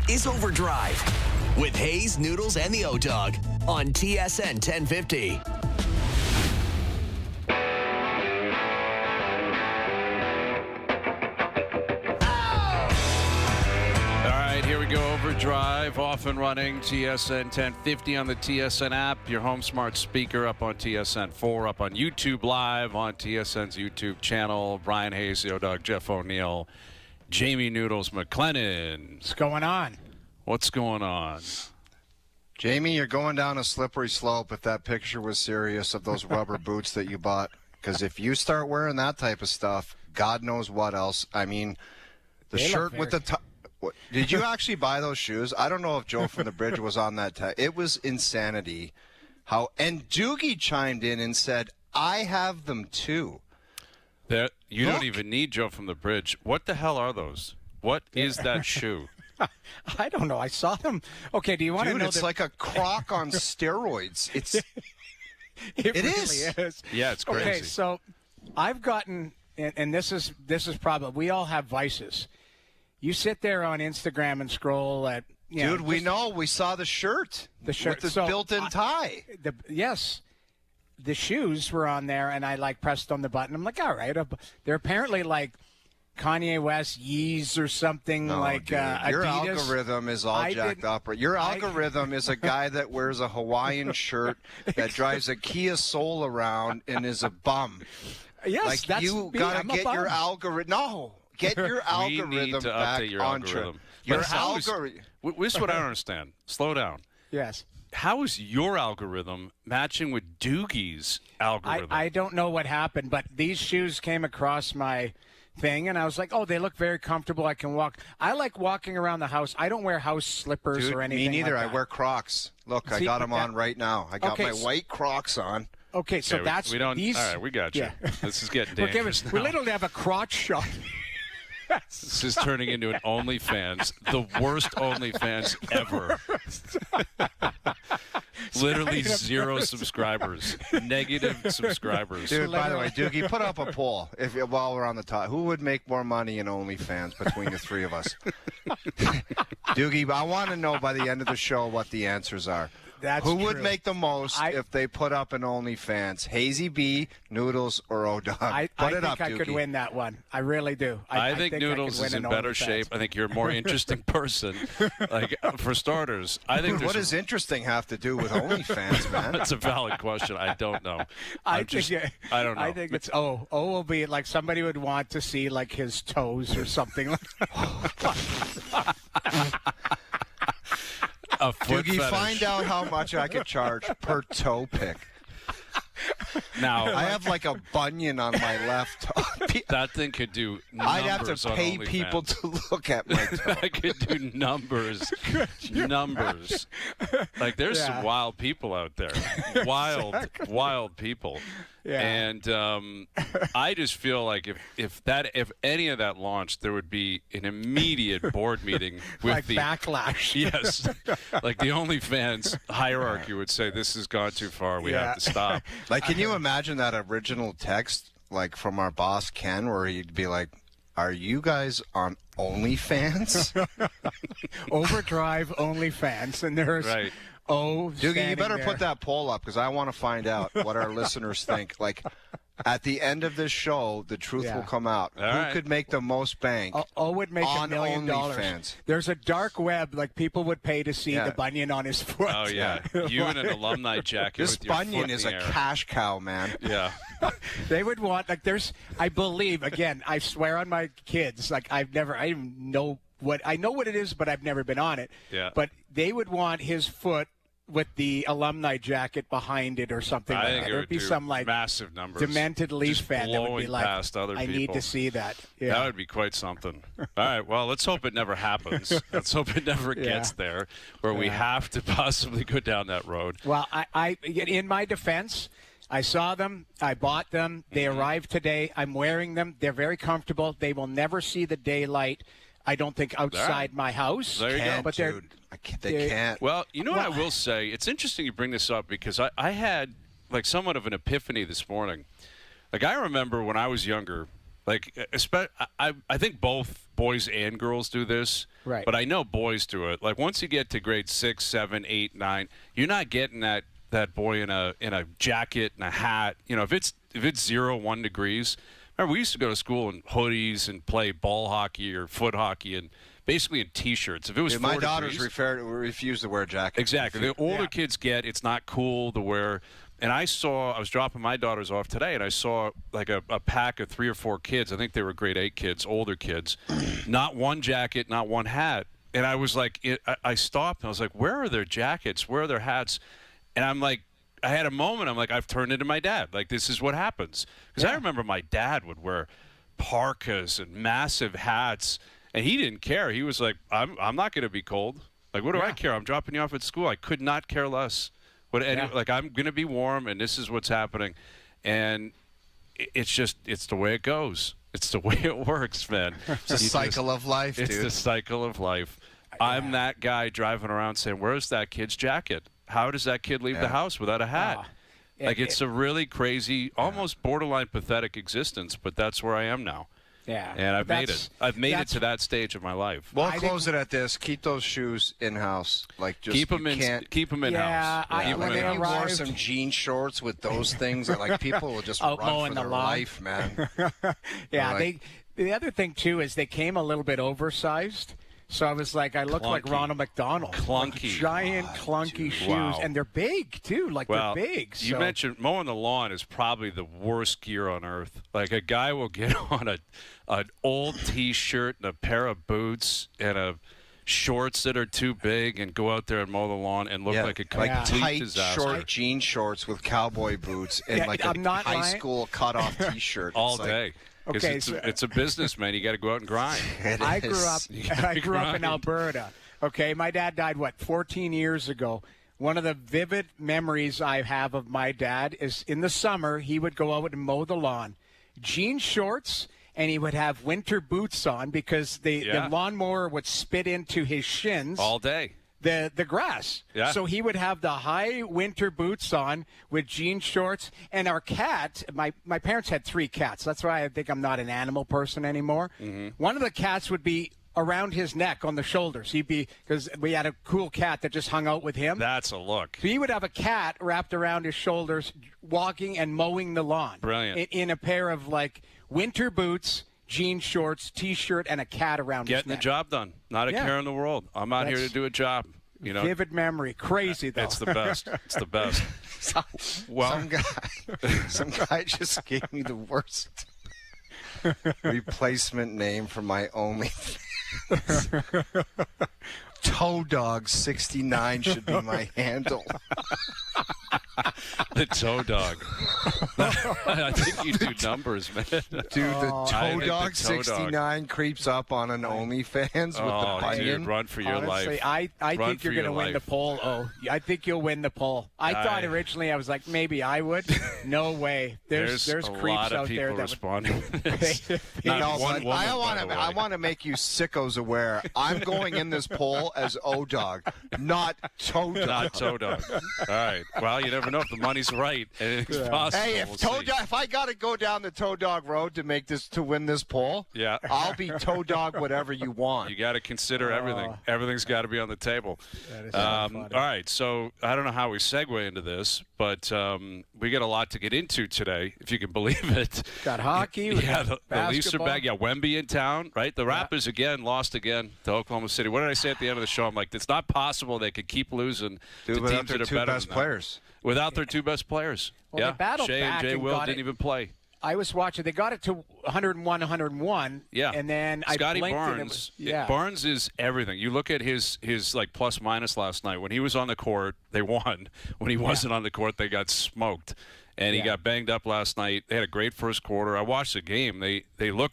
is OverDrive with Hayes, Noodles, and the O-Dog on TSN 1050. Here we go, OverDrive, off and running, TSN 1050 on the TSN app, your home smart speaker, up on TSN 4, up on YouTube Live, on TSN's YouTube channel. Brian Hayes, the O-Dog, Jeff O'Neill, Jamie Noodles McLennan. What's going on? What's going on? Jamie, you're going down a slippery slope if that picture was serious of those rubber boots that you bought. Because if you start wearing that type of stuff, God knows what else. I mean, the shirt with the top. Did you actually buy those shoes? I don't know if Joe from the Bridge was on that. It was insanity. And Doogie chimed in and said, I have them too. You don't even need Joe from the Bridge. What the hell are those? What is that shoe? I don't know. I saw them. Okay, do you want to know? It's like a Croc on steroids. It really is. Yeah, it's crazy. Okay, so I've gotten, and this is probably, we all have vices. You sit there on Instagram and scroll at, dude. We know. We saw the shirt. The shirt with the built-in tie. Yes, the shoes were on there, and I pressed on the button. I'm like, all right. They're apparently like Kanye West Yeez or something like Adidas. Your algorithm is all jacked up. Your algorithm is a guy that wears a Hawaiian shirt that drives a Kia Soul around and is a bum. Yes, like you gotta get your algorithm. No. Get your algorithm we need to back update your on algorithm. Your algorithm. This is what I don't understand. Slow down. Yes. How is your algorithm matching with Doogie's algorithm? I don't know what happened, but these shoes came across my thing, and I was like, oh, they look very comfortable. I can walk. I like walking around the house. I don't wear house slippers or anything. Me neither. Like that. I wear Crocs. Look, I got them on right now. I got my white Crocs on. Okay, so that's we don't. These, all right, we got you. Yeah. This is getting dangerous. We literally have a crotch shot. This is turning into an OnlyFans, the worst OnlyFans ever. Literally 0 subscribers, negative subscribers. Dude, by the way, Doogie, put up a poll while we're on the top. Who would make more money in OnlyFans between the three of us? Doogie, I want to know by the end of the show what the answers are. Who would make the most if they put up an OnlyFans? Hazy B, Noodles, or O-Dog? I think I could win that one. I really do. I think Noodles is in better shape. I think you're a more interesting person. Like, for starters, I think what does interesting have to do with OnlyFans, man? That's a valid question. I don't know. I don't know. I think it's O will be like somebody would want to see like his toes or something like that. Doogie, find out how much I could charge per toe pick. Now I have like a bunion on my left toe. That thing could do numbers. I'd have to pay people to look at my toe. I could do numbers. Numbers. Like, there's some wild people out there. Wild people. Yeah. And I just feel like if any of that launched, there would be an immediate board meeting with like the backlash. Yes, like the OnlyFans hierarchy would say, "This has gone too far. We have to stop." Like, can you imagine that original text, like from our boss Ken, where he'd be like, "Are you guys on OnlyFans?" OverDrive OnlyFans, and there's right. Doogie, you better put that poll up because I want to find out what our listeners think. Like, at the end of this show, the truth will come out. Who could make the most bank? Would make $1 million. OnlyFans. There's a dark web, like people would pay to see the bunion on his foot. Oh yeah, you in an alumni jacket. This with your bunion foot is in a the air. cash cow, man. Yeah. They would want I believe again. I swear on my kids. Like I know what it is, but I've never been on it. Yeah. But they would want his foot with the alumni jacket behind it or something like that. There'd be some like massive numbers. Demented Leaf fan that would be like, past other I need to see that. Yeah. That would be quite something. All right, well, let's hope it never happens. Let's hope it never gets there where we have to possibly go down that road. Well, I in my defense, I saw them. I bought them. They arrived today. I'm wearing them. They're very comfortable. They will never see the daylight, I don't think, outside my house. There you go. But dude. They can't. Well, you know what I will say? It's interesting you bring this up because I had like somewhat of an epiphany this morning. Like, I remember when I was younger, Like, I think both boys and girls do this. Right. But I know boys do it. Like, once you get to grade 6, 7, 8, 9, you're not getting that boy in a jacket and a hat. You know, if it's 0, 1 degrees. Remember, we used to go to school in hoodies and play ball hockey or foot hockky and basically in T-shirts. If it was 4 my daughters degrees, refuse to wear jackets. Exactly. The older kids get, it's not cool to wear. And I was dropping my daughters off today, and I saw like a pack of 3 or 4 kids. I think they were grade 8 kids, older kids. Not one jacket, not one hat. And I was like, I stopped, and I was like, where are their jackets? Where are their hats? And I'm like, I had a moment. I'm like, I've turned into my dad. Like, this is what happens. Because I remember my dad would wear parkas and massive hats, and he didn't care. He was like, I'm not going to be cold. Like, what do I care? I'm dropping you off at school. I could not care less. Like, I'm going to be warm, and this is what's happening. And it's the way it goes. It's the way it works, man. It's a cycle of life, dude. It's the cycle of life. I'm that guy driving around saying, where's that kid's jacket? How does that kid leave the house without a hat? It's a really crazy, almost borderline pathetic existence, but that's where I am now. Yeah. And I've made it. I've made it to that stage of my life. We'll close it at this. Keep those shoes in-house. Like, just keep them in-house. When you wore some jean shorts with those things, like, people will just run for their life, man. The other thing, too, is they came a little bit oversized. So I was like, I look like Ronald McDonald. Clunky. Giant, clunky shoes. Wow. And they're big, too. They're big. You mentioned mowing the lawn is probably the worst gear on earth. Like, a guy will get on an old T-shirt and a pair of boots and shorts that are too big and go out there and mow the lawn and look like a complete tight, disaster. Short jean shorts with cowboy boots and a high school cutoff T-shirt. All day. Okay, it's a business, man. You got to go out and grind. I grew up in Alberta. Okay, my dad died 14 years ago. One of the vivid memories I have of my dad is in the summer he would go out and mow the lawn, jean shorts, and he would have winter boots on because the lawnmower would spit into his shins all day. The grass. Yeah. So he would have the high winter boots on with jean shorts. And our cat, my parents had 3 cats. That's why I think I'm not an animal person anymore. Mm-hmm. One of the cats would be around his neck on the shoulders. Because we had a cool cat that just hung out with him. That's a look. So he would have a cat wrapped around his shoulders, walking and mowing the lawn. Brilliant. In a pair of winter boots, jean shorts, T-shirt, and a cat around his neck. Getting the job done. Not a care in the world. I'm out here to do a job. Vivid memory. Crazy, though. It's the best. It's the best. Some guy just gave me the worst replacement name for my OnlyFans. Toe Dog 69 should be my handle. The Toe Dog. I think you do numbers, man. Dude, the Toe Dog 69 creeps up on an OnlyFans with the bunion. Dude, run for your life. I think you're going to win the poll. I think you'll win the poll. I thought originally I was like, maybe I would. No way. There's creeps out there that responding. I want to make you sickos aware. I'm going in this poll as O-Dog, not Toe Dog. Not Toe Dog. All right. Well, you never know if the money's right. It's possible. Hey, if I got to go down the Toe Dog road to win this poll, I'll be Toe Dog whatever you want. You got to consider everything. Everything's got to be on the table. That is so funny. All right. So I don't know how we segue into this, but we got a lot to get into today, if you can believe it. Got hockey. The Leafs are back. Yeah, Wemby in town, right? The Raptors lost again to Oklahoma City. What did I say at the end of the show? I'm like, it's not possible they could keep losing to teams that are better than players. Without their 2 best players. Well, they battled Shea back and Jay and Will didn't even play. I was watching. They got it to 101. Yeah. And then Scotty I blinked Barnes. and Barnes is everything. You look at his plus minus last night. When he was on the court, they won. When he wasn't on the court, they got smoked. And he got banged up last night. They had a great first quarter. I watched the game. They look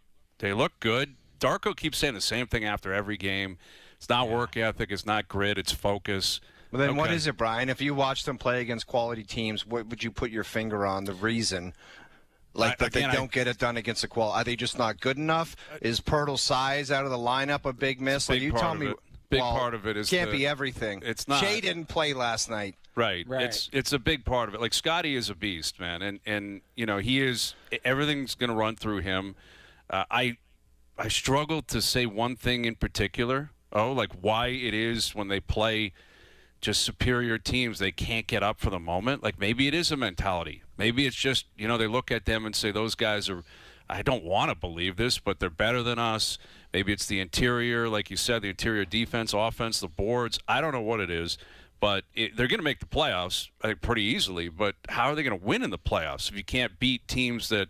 good. Darko keeps saying the same thing after every game. It's not work ethic. It's not grit. It's focus. Well, then what is it, Brian? If you watch them play against quality teams, what would you put your finger on the reason? They don't get it done against the quality. Are they just not good enough? Is Pirtle's size out of the lineup a big miss? Big part of it is can't be everything. It's not. Shea didn't play last night. Right. It's a big part of it. Like, Scotty is a beast, man, and he is. Everything's going to run through him. I struggle to say one thing in particular. Like why it is when they play just superior teams, they can't get up for the moment. Like maybe it is a mentality. Maybe it's just, they look at them and say those guys are, I don't want to believe this, but they're better than us. Maybe it's the interior, like you said, the interior defense, offense, the boards. I don't know what it is, but they're going to make the playoffs, I think, pretty easily. But how are they going to win in the playoffs if you can't beat teams that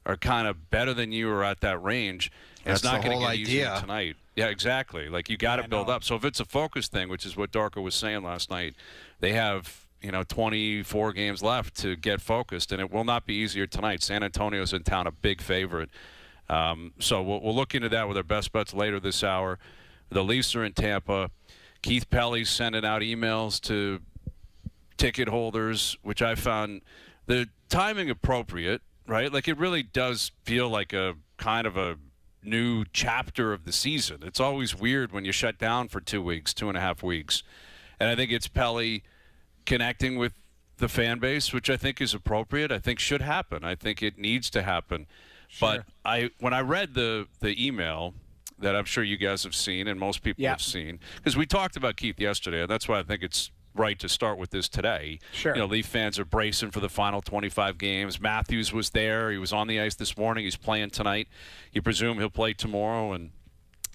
are kind of better than you or at that range? That's it's not the going to whole get easier idea. tonight. Yeah, exactly. Like you got to build up. So if it's a focus thing, which is what Darko was saying last night, they have 24 games left to get focused, and it will not be easier tonight. San Antonio's in town, a big favorite. So we'll look into that with our best bets later this hour. The Leafs are in Tampa. Keith Pelly's sending out emails to ticket holders, which I found the timing appropriate, right? Like it really does feel like a kind of a new chapter of the season. It's always weird when you shut down for 2 weeks, 2.5 weeks. And I think it's Pelly connecting with the fan base, which I think is appropriate. I think should happen. I think it needs to happen. Sure. But when I read the email that I'm sure you guys have seen and most people have seen, because we talked about Keith yesterday, and that's why I think it's right to start with this today. Sure. Leaf fans are bracing for the final 25 games. Matthews was there. He was on the ice this morning. He's playing tonight. You presume he'll play tomorrow, and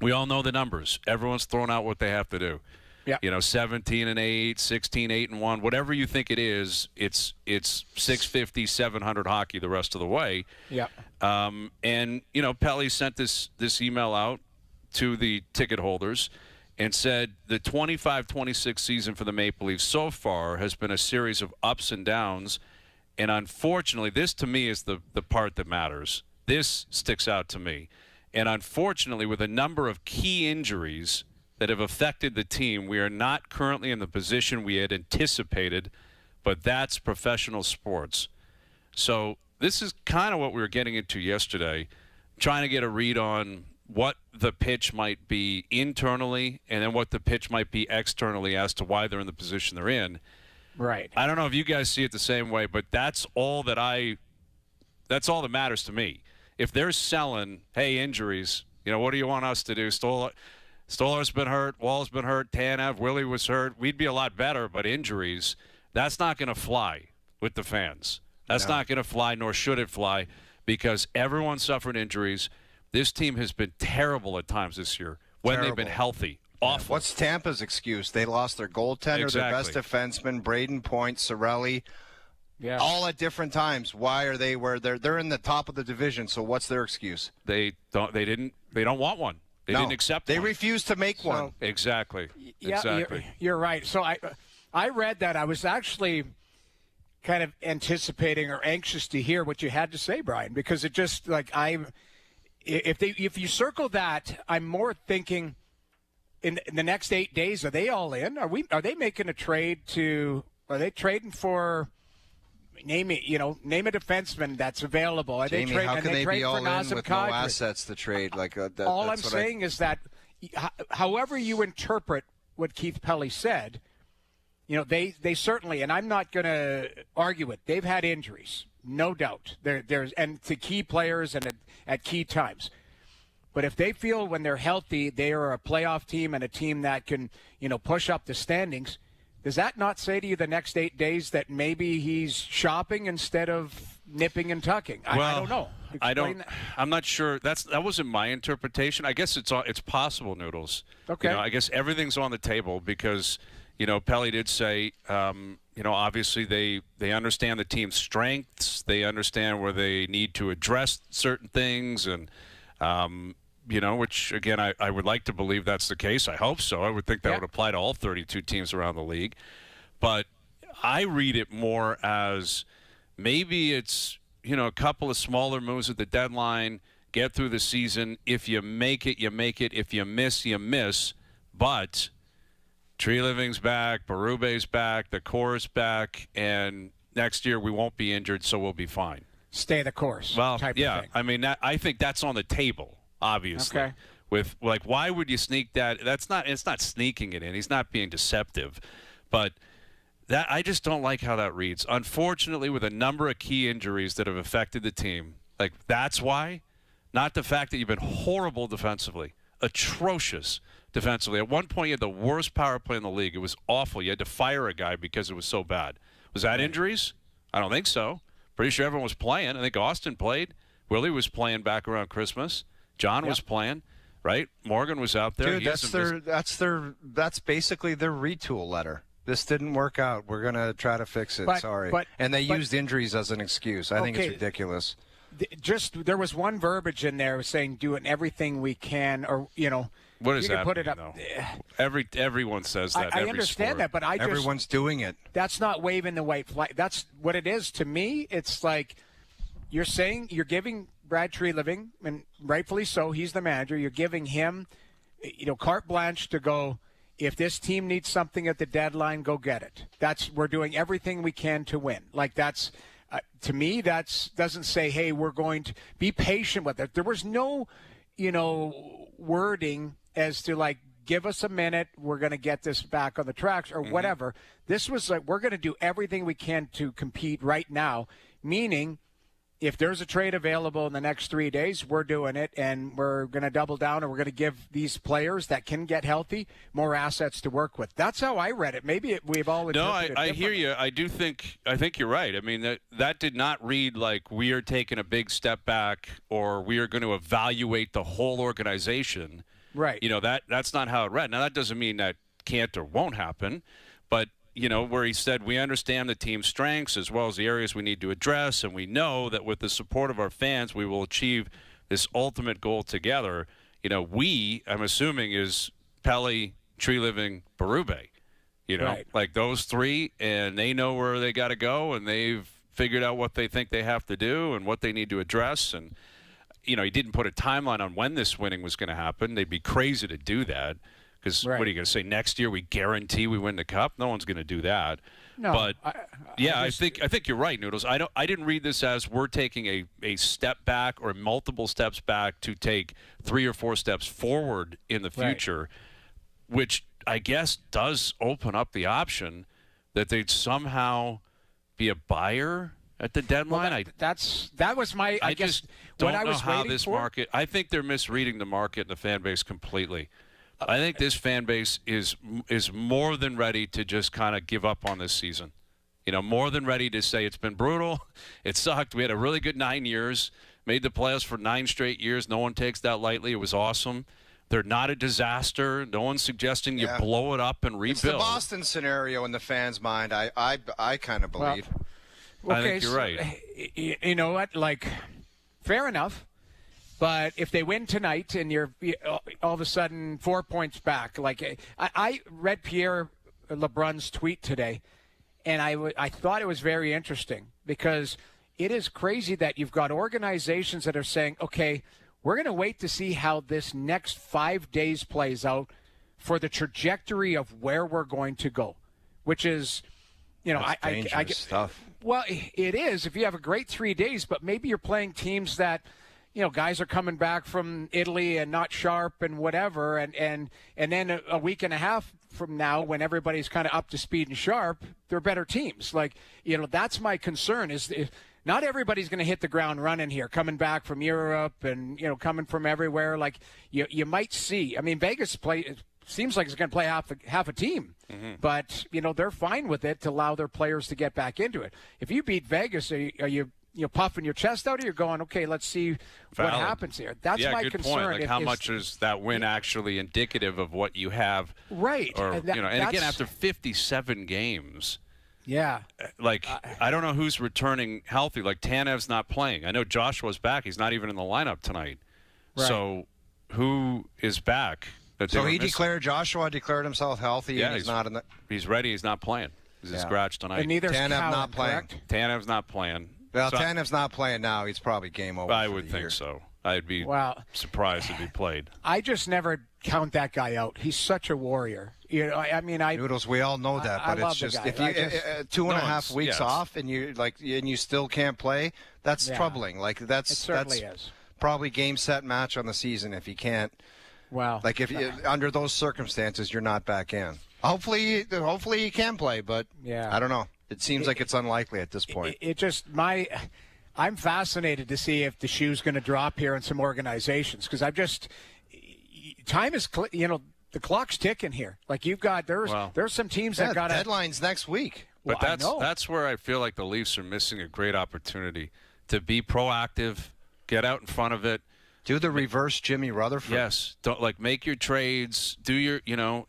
we all know the numbers. Everyone's throwing out what they have to do. Yeah. 17-8, 16-8-1, whatever you think it is, it's 650, 700 hockey the rest of the way. Yeah. And Pelly sent this email out to the ticket holders and said the 25-26 season for the Maple Leafs so far has been a series of ups and downs, and unfortunately, this to me is the part that matters. This sticks out to me. And unfortunately, with a number of key injuries that have affected the team, we are not currently in the position we had anticipated, but that's professional sports. So this is kind of what we were getting into yesterday, trying to get a read on what the pitch might be internally and then what the pitch might be externally as to why they're in the position they're in. Right. I don't know if you guys see it the same way, but that's all that matters to me. If they're selling, hey, injuries, what do you want us to do? Stoller's been hurt, Wall's been hurt, Tanev, Willie was hurt. We'd be a lot better, but injuries, that's not going to fly with the fans. That's not going to fly, nor should it fly, because everyone suffered injuries. This team has been terrible at times this year when they've been healthy. Awful. What's Tampa's excuse? They lost their goaltender, their best defenseman, Braden Point, Cirelli, all at different times. Why are they where they're in the top of the division? So what's their excuse? They don't want one. They didn't accept one. They refused to make one. Exactly. Yeah, exactly. You're right. So I read that. I was actually kind of anticipating or anxious to hear what you had to say, Brian, because it just if you circle that, I'm more thinking in the next 8 days, are they all in? Are they making a trade are they trading for name a defenseman that's available? Jamie, how can they be all in with no assets to trade? All I'm saying is that however you interpret what Keith Pelly said, they certainly, and I'm not going to argue it, they've had injuries, no doubt. There's and to key players and at key times. But if they feel when they're healthy, they are a playoff team and a team that can, push up the standings, does that not say to you the next 8 days that maybe he's shopping instead of nipping and tucking? I don't know. I'm not sure. That wasn't my interpretation. I guess it's possible, Noodles. Okay. I guess everything's on the table because, Pelly did say, obviously they understand the team's strengths. They understand where they need to address certain things and, which, again, I would like to believe that's the case. I hope so. I would think that would apply to all 32 teams around the league. But I read it more as maybe it's, a couple of smaller moves at the deadline, get through the season. If you make it, you make it. If you miss, you miss. But Treliving's back, Berube's back, the core's back, and next year we won't be injured, so we'll be fine. Stay the course. Well, type yeah. of thing. I mean, I think that's on the table, obviously. Okay. With why would you sneak that? It's not sneaking it in. He's not being deceptive, but that I just don't like how that reads. Unfortunately, with a number of key injuries that have affected the team, that's why. not the fact that you've been horrible defensively, atrocious defensively. At one point, you had the worst power play in the league. It was awful. You had to fire a guy because it was so bad. Was that injuries? I don't think so. Pretty sure everyone was playing. I think Austin played. Willie was playing back around Christmas. John was playing, right? Morgan was out there. Dude, that's basically their retool letter. This didn't work out. We're going to try to fix it. Sorry. And they used injuries as an excuse. I think it's ridiculous. There was one verbiage in there saying doing everything we can, or what does that put mean, it up. Though? Everyone says that. I understand that, but everyone's doing it. That's not waving the white flag. That's what it is to me. It's like you're saying you're giving Brad Treliving, and rightfully so, he's the manager. You're giving him, carte blanche to go. If this team needs something at the deadline, go get it. We're doing everything we can to win. Like that's. To me, that doesn't say, hey, we're going to be patient with it. There was no, wording as to like, give us a minute, we're going to get this back on the tracks or whatever. This was like, we're going to do everything we can to compete right now, meaning if there's a trade available in the next 3 days, we're doing it, and we're going to double down, and we're going to give these players that can get healthy more assets to work with. That's how I read it. Maybe we've all interpreted it. No, I hear you. I think you're right. I mean, that did not read like we are taking a big step back or we are going to evaluate the whole organization. Right. That's not how it read. Now, that doesn't mean that can't or won't happen, but where he said we understand the team's strengths as well as the areas we need to address, and we know that with the support of our fans, we will achieve this ultimate goal together. I'm assuming, is Pele, Treliving, Berube. Right. Like those three, and they know where they got to go, and they've figured out what they think they have to do and what they need to address. And, he didn't put a timeline on when this winning was going to happen. They'd be crazy to do that. Because what are you going to say? Next year we guarantee we win the cup? No one's going to do that. No, but I think you're right, Noodles. I didn't read this as we're taking a step back or multiple steps back to take 3 or 4 steps forward in the future, which I guess does open up the option that they'd somehow be a buyer at the deadline. Well, that was my. I guess just don't what I know was how waiting this for. market. I think they're misreading the market and the fan base completely. I think this fan base is more than ready to just kind of give up on this season. More than ready to say it's been brutal. It sucked. We had a really good 9 years, made the playoffs for 9 straight years. No one takes that lightly. It was awesome. They're not a disaster. No one's suggesting you blow it up and rebuild. It's the Boston scenario in the fans' mind. I kind of believe. I think you're right. You know what? Like, fair enough. But if they win tonight and you're all of a sudden 4 points back, like I read Pierre LeBrun's tweet today, and I thought it was very interesting because it is crazy that you've got organizations that are saying, okay, we're going to wait to see how this next 5 days plays out for the trajectory of where we're going to go, which is, I get stuff. Well, it is if you have a great 3 days, but maybe you're playing teams that, guys are coming back from Italy and not sharp and whatever. And then a week and a half from now, when everybody's kind of up to speed and sharp, they're better teams. Like, that's my concern is not everybody's going to hit the ground running here, coming back from Europe and, coming from everywhere. Like you might see, Vegas seems like it's going to play half a team, but, they're fine with it to allow their players to get back into it. If you beat Vegas, are you puffing your chest out, or you're going, okay, let's see what happens here. That's my good concern. Point. Like, how much is that win actually indicative of what you have? Right. Or, and again, after 57 games. Yeah. Like, I don't know who's returning healthy. Like, Tanev's not playing. I know Joshua's back. He's not even in the lineup tonight. Right. So, who is back? So Joshua declared himself healthy, and he's not in the... He's ready. He's not playing. He's scratched tonight. And neither's Tanev Cowan, not playing. correct? Tanev's not playing. Well, Tanev's not playing now. He's probably game over. I would think so. I'd be surprised if he played. I just never count that guy out. He's such a warrior. Noodles. We all know that, but it's just if you 2.5 weeks off and you still can't play, that's troubling. Like that's probably game set match on the season if you can't. Wow. Like if under those circumstances you're not back in. Hopefully you can play, but I don't know. It seems like it's unlikely at this point. I'm fascinated to see if the shoe's going to drop here in some organizations because time is, the clock's ticking here. Like there's some teams that got deadlines next week. But that's where I feel like the Leafs are missing a great opportunity to be proactive, get out in front of it. Do the reverse Jimmy Rutherford. Yes. Don't make your trades, do your,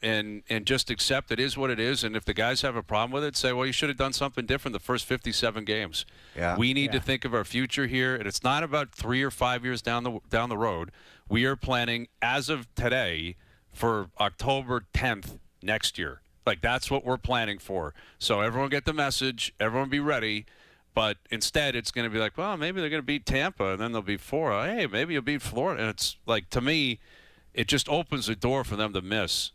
and just accept it is what it is. And if the guys have a problem with it, say, well, you should have done something different the first 57 games. Yeah. We need to think of our future here. And it's not about 3 or 5 years down the road. We are planning as of today for October 10th next year. Like that's what we're planning for. So everyone get the message. Everyone be ready. But instead, it's going to be like, well, maybe they're going to beat Tampa, and then they'll beat Florida. Hey, maybe you'll beat Florida. And it's like, to me, it just opens the door for them to miss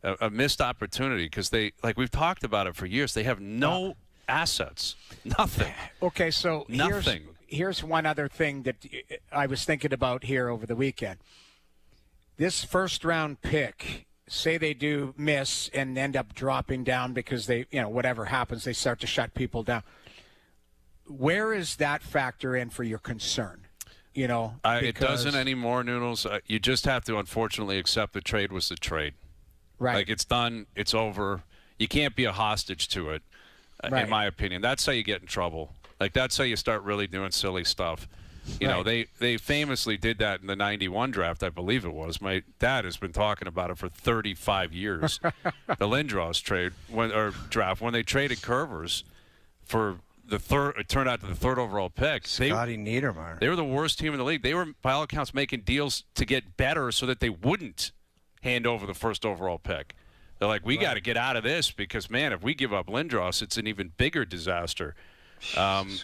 a missed opportunity because like we've talked about it for years, they have no assets, nothing. Okay, so nothing. Here's one other thing that I was thinking about here over the weekend. This first-round pick, say they do miss and end up dropping down because they, whatever happens, they start to shut people down. Where is that factor in for your concern? It doesn't anymore, Noodles. You just have to, unfortunately, accept the trade was the trade. Right. Like, it's done. It's over. You can't be a hostage to it, in my opinion. That's how you get in trouble. Like, that's how you start really doing silly stuff. They famously did that in the 91 draft, I believe it was. My dad has been talking about it for 35 years. The Lindros draft, when they traded Curvers for the third, it turned out to the third overall pick. Scotty Niedermayer. They were the worst team in the league. They were, by all accounts, making deals to get better so that they wouldn't hand over the first overall pick. They're like, we got to get out of this because, man, if we give up Lindros, it's an even bigger disaster.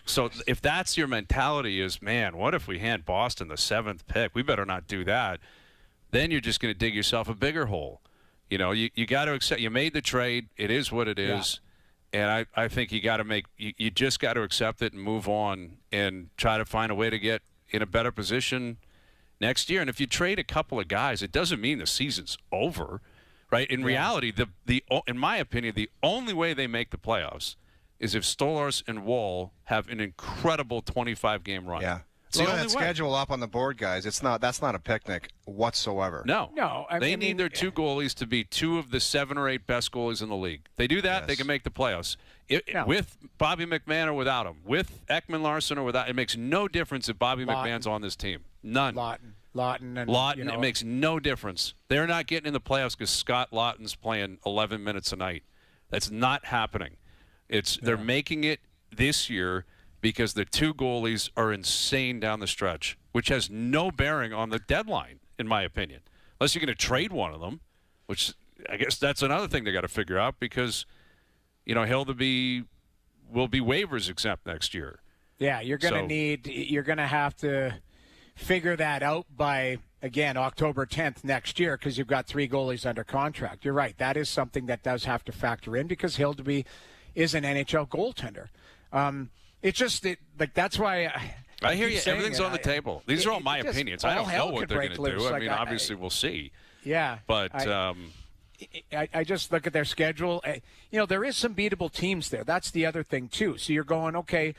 So if that's your mentality is, man, what if we hand Boston the 7th pick? We better not do that. Then you're just going to dig yourself a bigger hole. You got to accept. You made the trade. It is what it is. Yeah. And I think you just got to accept it and move on and try to find a way to get in a better position next year. And if you trade a couple of guys, it doesn't mean the season's over, right? In reality, in my opinion, the only way they make the playoffs is if Stolarz and Wall have an incredible 25-game run. Yeah. Look at that schedule up on the board, guys. That's not a picnic whatsoever. No. They need their two goalies to be 2 of the 7 or 8 best goalies in the league. They do that, they can make the playoffs. With Bobby McMahon or without him, with Ekman Larsson or without, it makes no difference if Bobby McMahon's on this team. None. Lawton, it makes no difference. They're not getting in the playoffs because Scott Lawton's playing 11 minutes a night. That's not happening. They're making it this year because the 2 goalies are insane down the stretch, which has no bearing on the deadline, in my opinion. Unless you're going to trade one of them, which I guess that's another thing they got to figure out because, will be waivers exempt next year. Yeah, you're going to have to figure that out by, again, October 10th next year because you've got 3 goalies under contract. You're right. That is something that does have to factor in because Hildeby is an NHL goaltender. It's just that's why I hear you. Everything's on the table. These are all my opinions. I don't know what they're going to do. I mean, obviously, we'll see. Yeah. But I just look at their schedule. There is some beatable teams there. That's the other thing, too. So you're going, okay,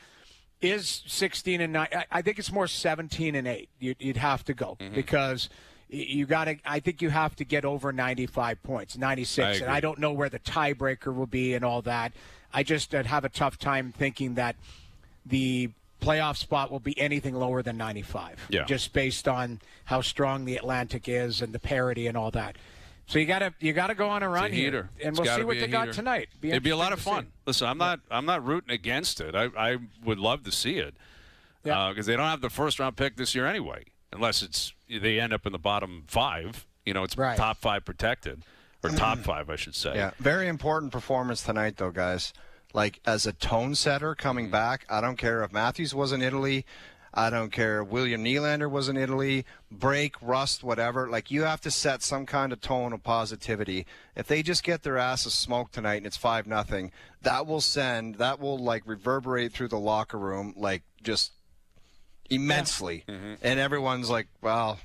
is 16-9? I think it's more 17-8. You'd have to go because I think you have to get over 95 points, 96. And I don't know where the tiebreaker will be and all that. I'd have a tough time thinking that the playoff spot will be anything lower than 95, just based on how strong the Atlantic is and the parity and all that. So you gotta go on a run here, and we'll see what they got tonight. It'd be a lot of fun. Listen, I'm not rooting against it. I would love to see it because they don't have the first round pick this year anyway, unless they end up in the bottom 5. It's top 5 protected. Or top 5, I should say. Yeah, very important performance tonight, though, guys. Like, as a tone setter coming back, I don't care if Matthews was in Italy. I don't care if William Nylander was in Italy. Break, rust, whatever. Like, you have to set some kind of tone of positivity. If they just get their asses smoked tonight and it's 5-0, that will reverberate through the locker room, just immensely. And everyone's like, well,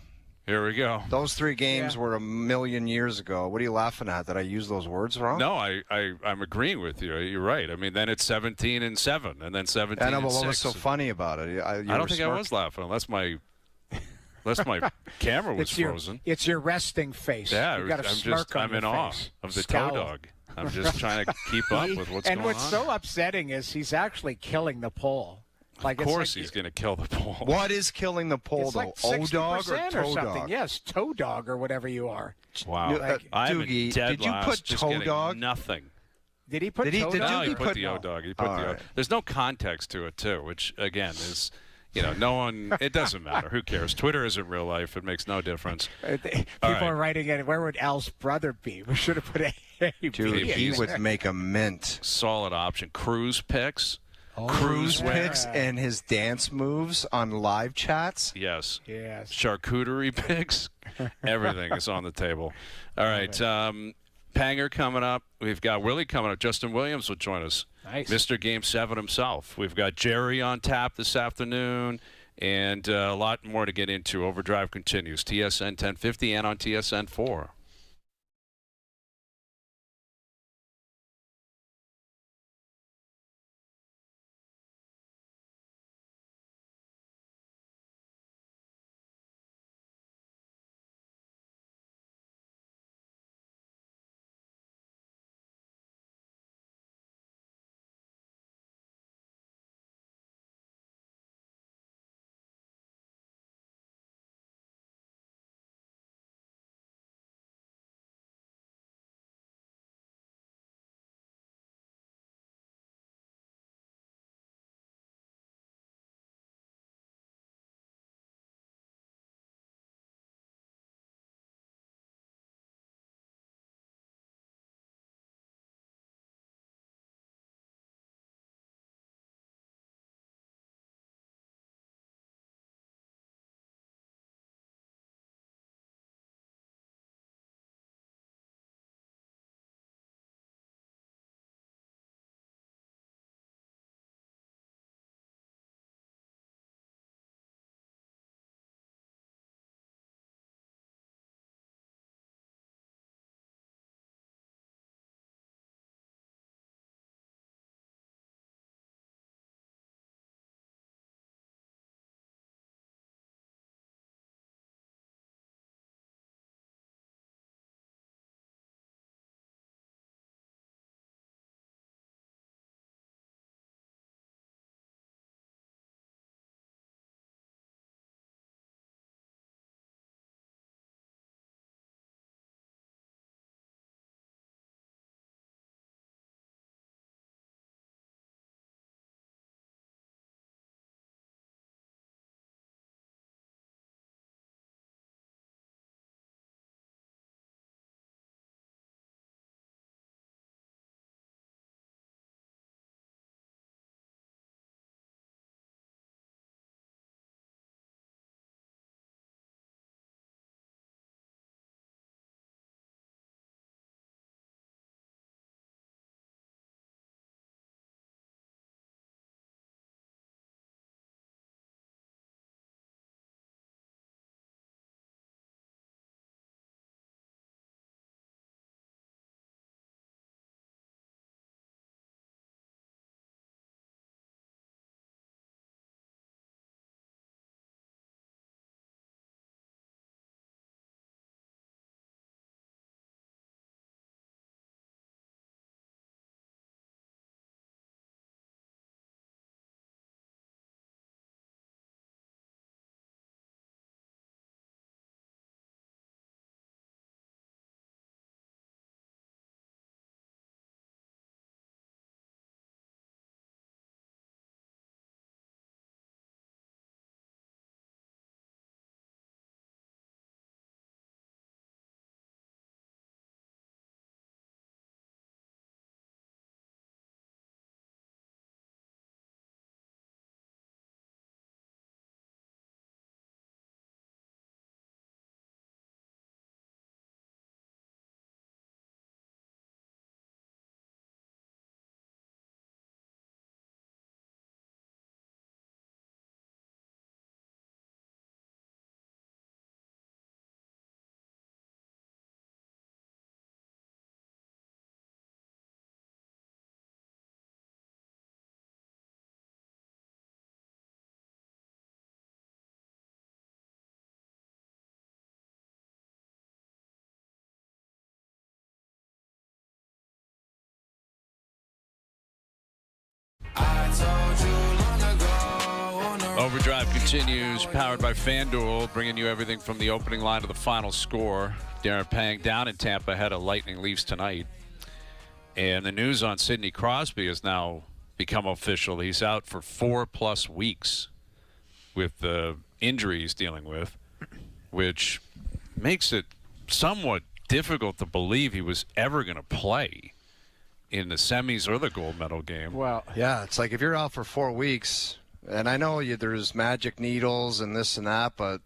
Here we go. Those 3 games were a million years ago. What are you laughing at? Did I use those words wrong? No, I'm agreeing with you. You're right. I mean, then it's 17-7, and then 17-6. I know, but what was so funny about it? I don't think I was laughing unless my camera was frozen. It's your resting face. Yeah, You've got a smirk on I'm in your awe face. of the Scowl. toe dog. I'm just trying to keep up with what's going on. And what's so upsetting is he's actually killing the pole. Of course he's going to kill the pole. What is killing the pole, It's though? like O-dog or 60% toe something. dog? Yes, toe dog or whatever you are. Wow. I'm Doogie, in dead did you last, put just toe getting dog? Nothing. Did he put Did he- toe did dog? No, he Doogie put put the no? O-dog. He put All the O. right. There's no context to it, too, which, again, is... no one. It doesn't matter. Who cares? Twitter isn't real life. It makes no difference. People right. are writing in, where would Al's brother be? We should have put a Dude, he would make a mint. Solid option. Cruise picks. Cruise yeah. picks and his dance moves on live chats. Yes. Yes. Charcuterie picks. Everything is on the table. All right. Panger coming up. We've got Willie coming up. Justin Williams will join us. Nice. Mr. Game 7 himself. We've got Jerry on tap this afternoon. And a lot more to get into. OverDrive continues. TSN 1050 and on TSN 4. Overdrive continues, powered by FanDuel, bringing you everything from the opening line to the final score. Darren Pang down in Tampa ahead of Lightning Leafs tonight. And the news on Sidney Crosby has now become official. He's out for 4+ weeks with the injury he's dealing with, which makes it somewhat difficult to believe he was ever going to play in the semis or the gold medal game. Well, yeah, it's like if you're out for 4 weeks, and I know there's magic needles and this and that, but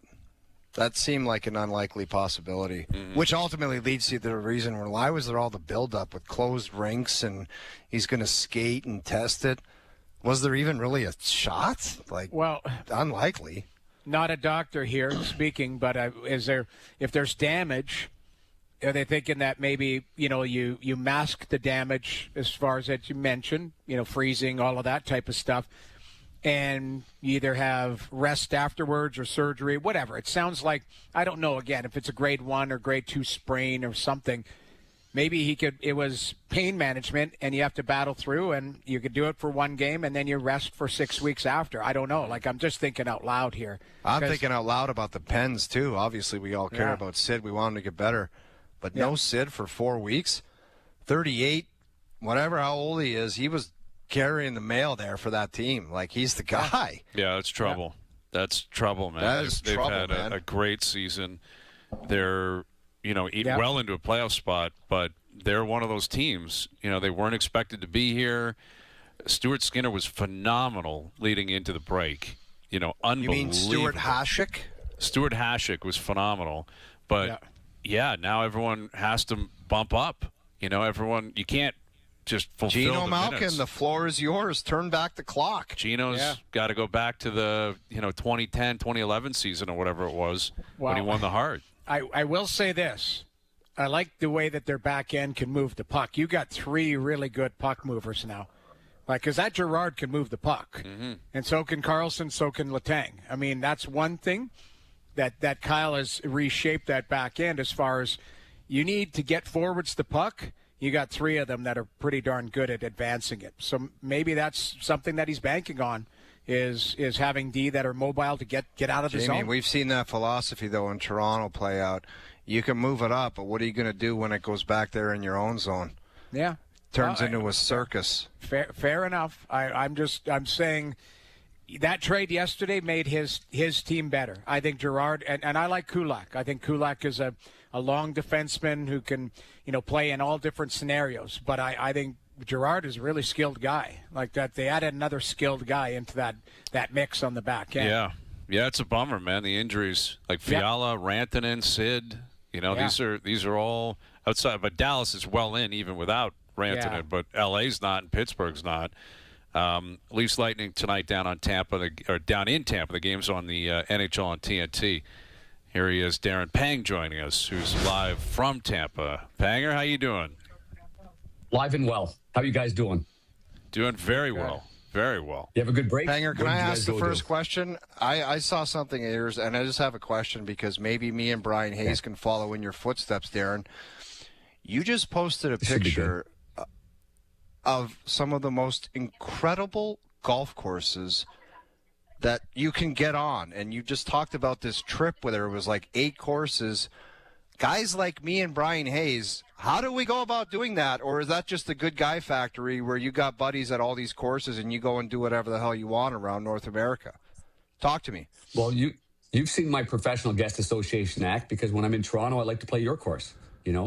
that seemed like an unlikely possibility, which ultimately leads to the reason why was there all the buildup with closed rinks and he's going to skate and test it. Was there even really a shot? Well, unlikely. Not a doctor here speaking, but if there's damage, are they thinking that maybe, you mask the damage as far as that you mentioned, freezing, all of that type of stuff, and you either have rest afterwards or surgery, whatever. It sounds like, I don't know, again, if it's a grade 1 or grade 2 sprain or something, maybe it was pain management and you have to battle through and you could do it for one game and then you rest for 6 weeks after. I don't know. I'm just thinking out loud here. I'm thinking out loud about the Pens, too. Obviously, we all care about Sid. We want him to get better. But no Sid for 4 weeks? 38, whatever how old he is, he was carrying the mail there for that team. He's the guy. Yeah, that's trouble. That's trouble, man. They've had a great season. They're, well into a playoff spot, but they're one of those teams. They weren't expected to be here. Stuart Skinner was phenomenal leading into the break. Unbelievable. You mean Stuart Hasek? Stuart Hasek was phenomenal. But, now everyone has to bump up. Everyone, you can't just fulfill Geno the Malkin, minutes. the floor is yours. Turn back the clock. Geno's got to go back to the 2010, 2011 season or whatever it was when he won the Hart. I will say this. I like the way that their back end can move the puck. You got 3 really good puck movers now. Because that Girard can move the puck. And so can Carlson, so can Letang. I mean, that's one thing that Kyle has reshaped that back end as far as you need to get forwards the puck. You got 3 of them that are pretty darn good at advancing it. So maybe that's something that he's banking on is having D that are mobile to get out of the zone. We've seen that philosophy, though, in Toronto play out. You can move it up, but what are you going to do when it goes back there in your own zone? Yeah. Turns into a circus. Fair enough. I'm saying that trade yesterday made his team better. I think Girard, and I like Kulak. I think Kulak is a long defenseman who can, play in all different scenarios. But I think Girard is a really skilled guy. Like that, they added another skilled guy into that mix on the back end. Yeah, it's a bummer, man. The injuries, like Fiala, Rantanen, Sid. These are all outside. But Dallas is well in even without Rantanen. But LA's not and Pittsburgh's not. Leafs Lightning tonight down in Tampa. The game's on the NHL on TNT. Here he is, Darren Pang, joining us, who's live from Tampa. Panger, how you doing? Live and well. How you guys doing? Doing very well. Very well. You have a good break? Panger, can I ask the first question? I saw something of yours, and I just have a question because maybe me and Brian Hayes can follow in your footsteps, Darren. You just posted a picture of some of the most incredible golf courses that you can get on. And you just talked about this trip where there was 8 courses. Guys like me and Brian Hayes, how do we go about doing that? Or is that just a good guy factory where you got buddies at all these courses and you go and do whatever the hell you want around North America? Talk to me. Well, you've seen my professional guest association act because when I'm in Toronto, I like to play your course,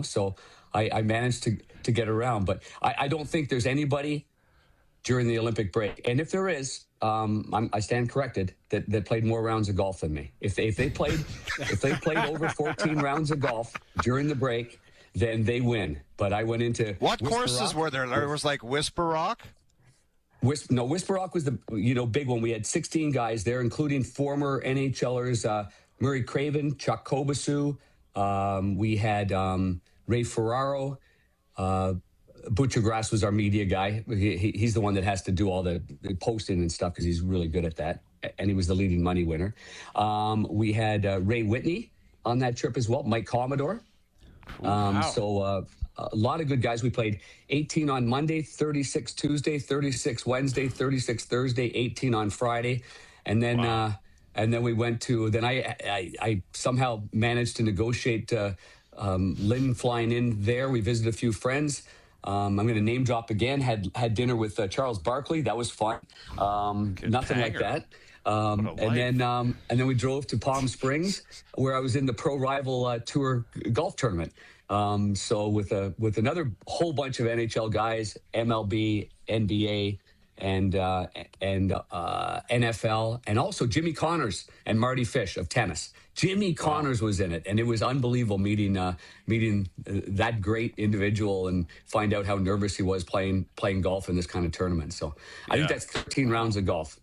so I managed to get around. But I don't think there's anybody during the Olympic break. And if there is, I stand corrected that played more rounds of golf than me. If they played over 14 rounds of golf during the break, then they win. But I went into what courses were there? There was Whisper Rock. Whisper Rock was the big one. We had 16 guys there, including former NHLers Murray Craven, Chuck Kobasu. We had Ray Ferraro. Butcher Grass was our media guy. He's the one that has to do all the posting and stuff because he's really good at that. And he was the leading money winner. We had Ray Whitney on that trip as well, Mike Commodore. Wow. So lot of good guys. We played 18 on Monday, 36 Tuesday, 36 Wednesday, 36 Thursday, 18 on Friday, and then we went to. Then I somehow managed to negotiate Lynn flying in there. We visited a few friends. I'm going to name drop again. Had dinner with Charles Barkley. That was fun. Nothing like that. And then we drove to Palm Springs, where I was in the Pro Rival Tour golf tournament. So with another whole bunch of NHL guys, MLB, NBA, and NFL, and also Jimmy Connors and Marty Fish of tennis. Jimmy Connors was in it, and it was unbelievable meeting that great individual and find out how nervous he was playing golf in this kind of tournament. So I think that's 13 rounds of golf.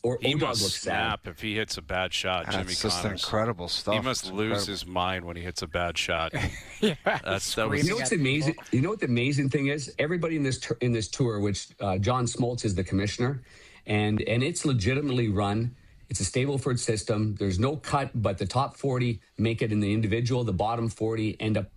Or he O-Dog must looks snap sad if he hits a bad shot. Jimmy That's Connors. just incredible stuff. He must lose his mind when he hits a bad shot. Yeah, that was. You know what's amazing? You know what the amazing thing is? Everybody in this tour, which John Smoltz is the commissioner, and it's legitimately run. It's a Stableford system. There's no cut, but the top 40 make it in the individual. The bottom 40 end up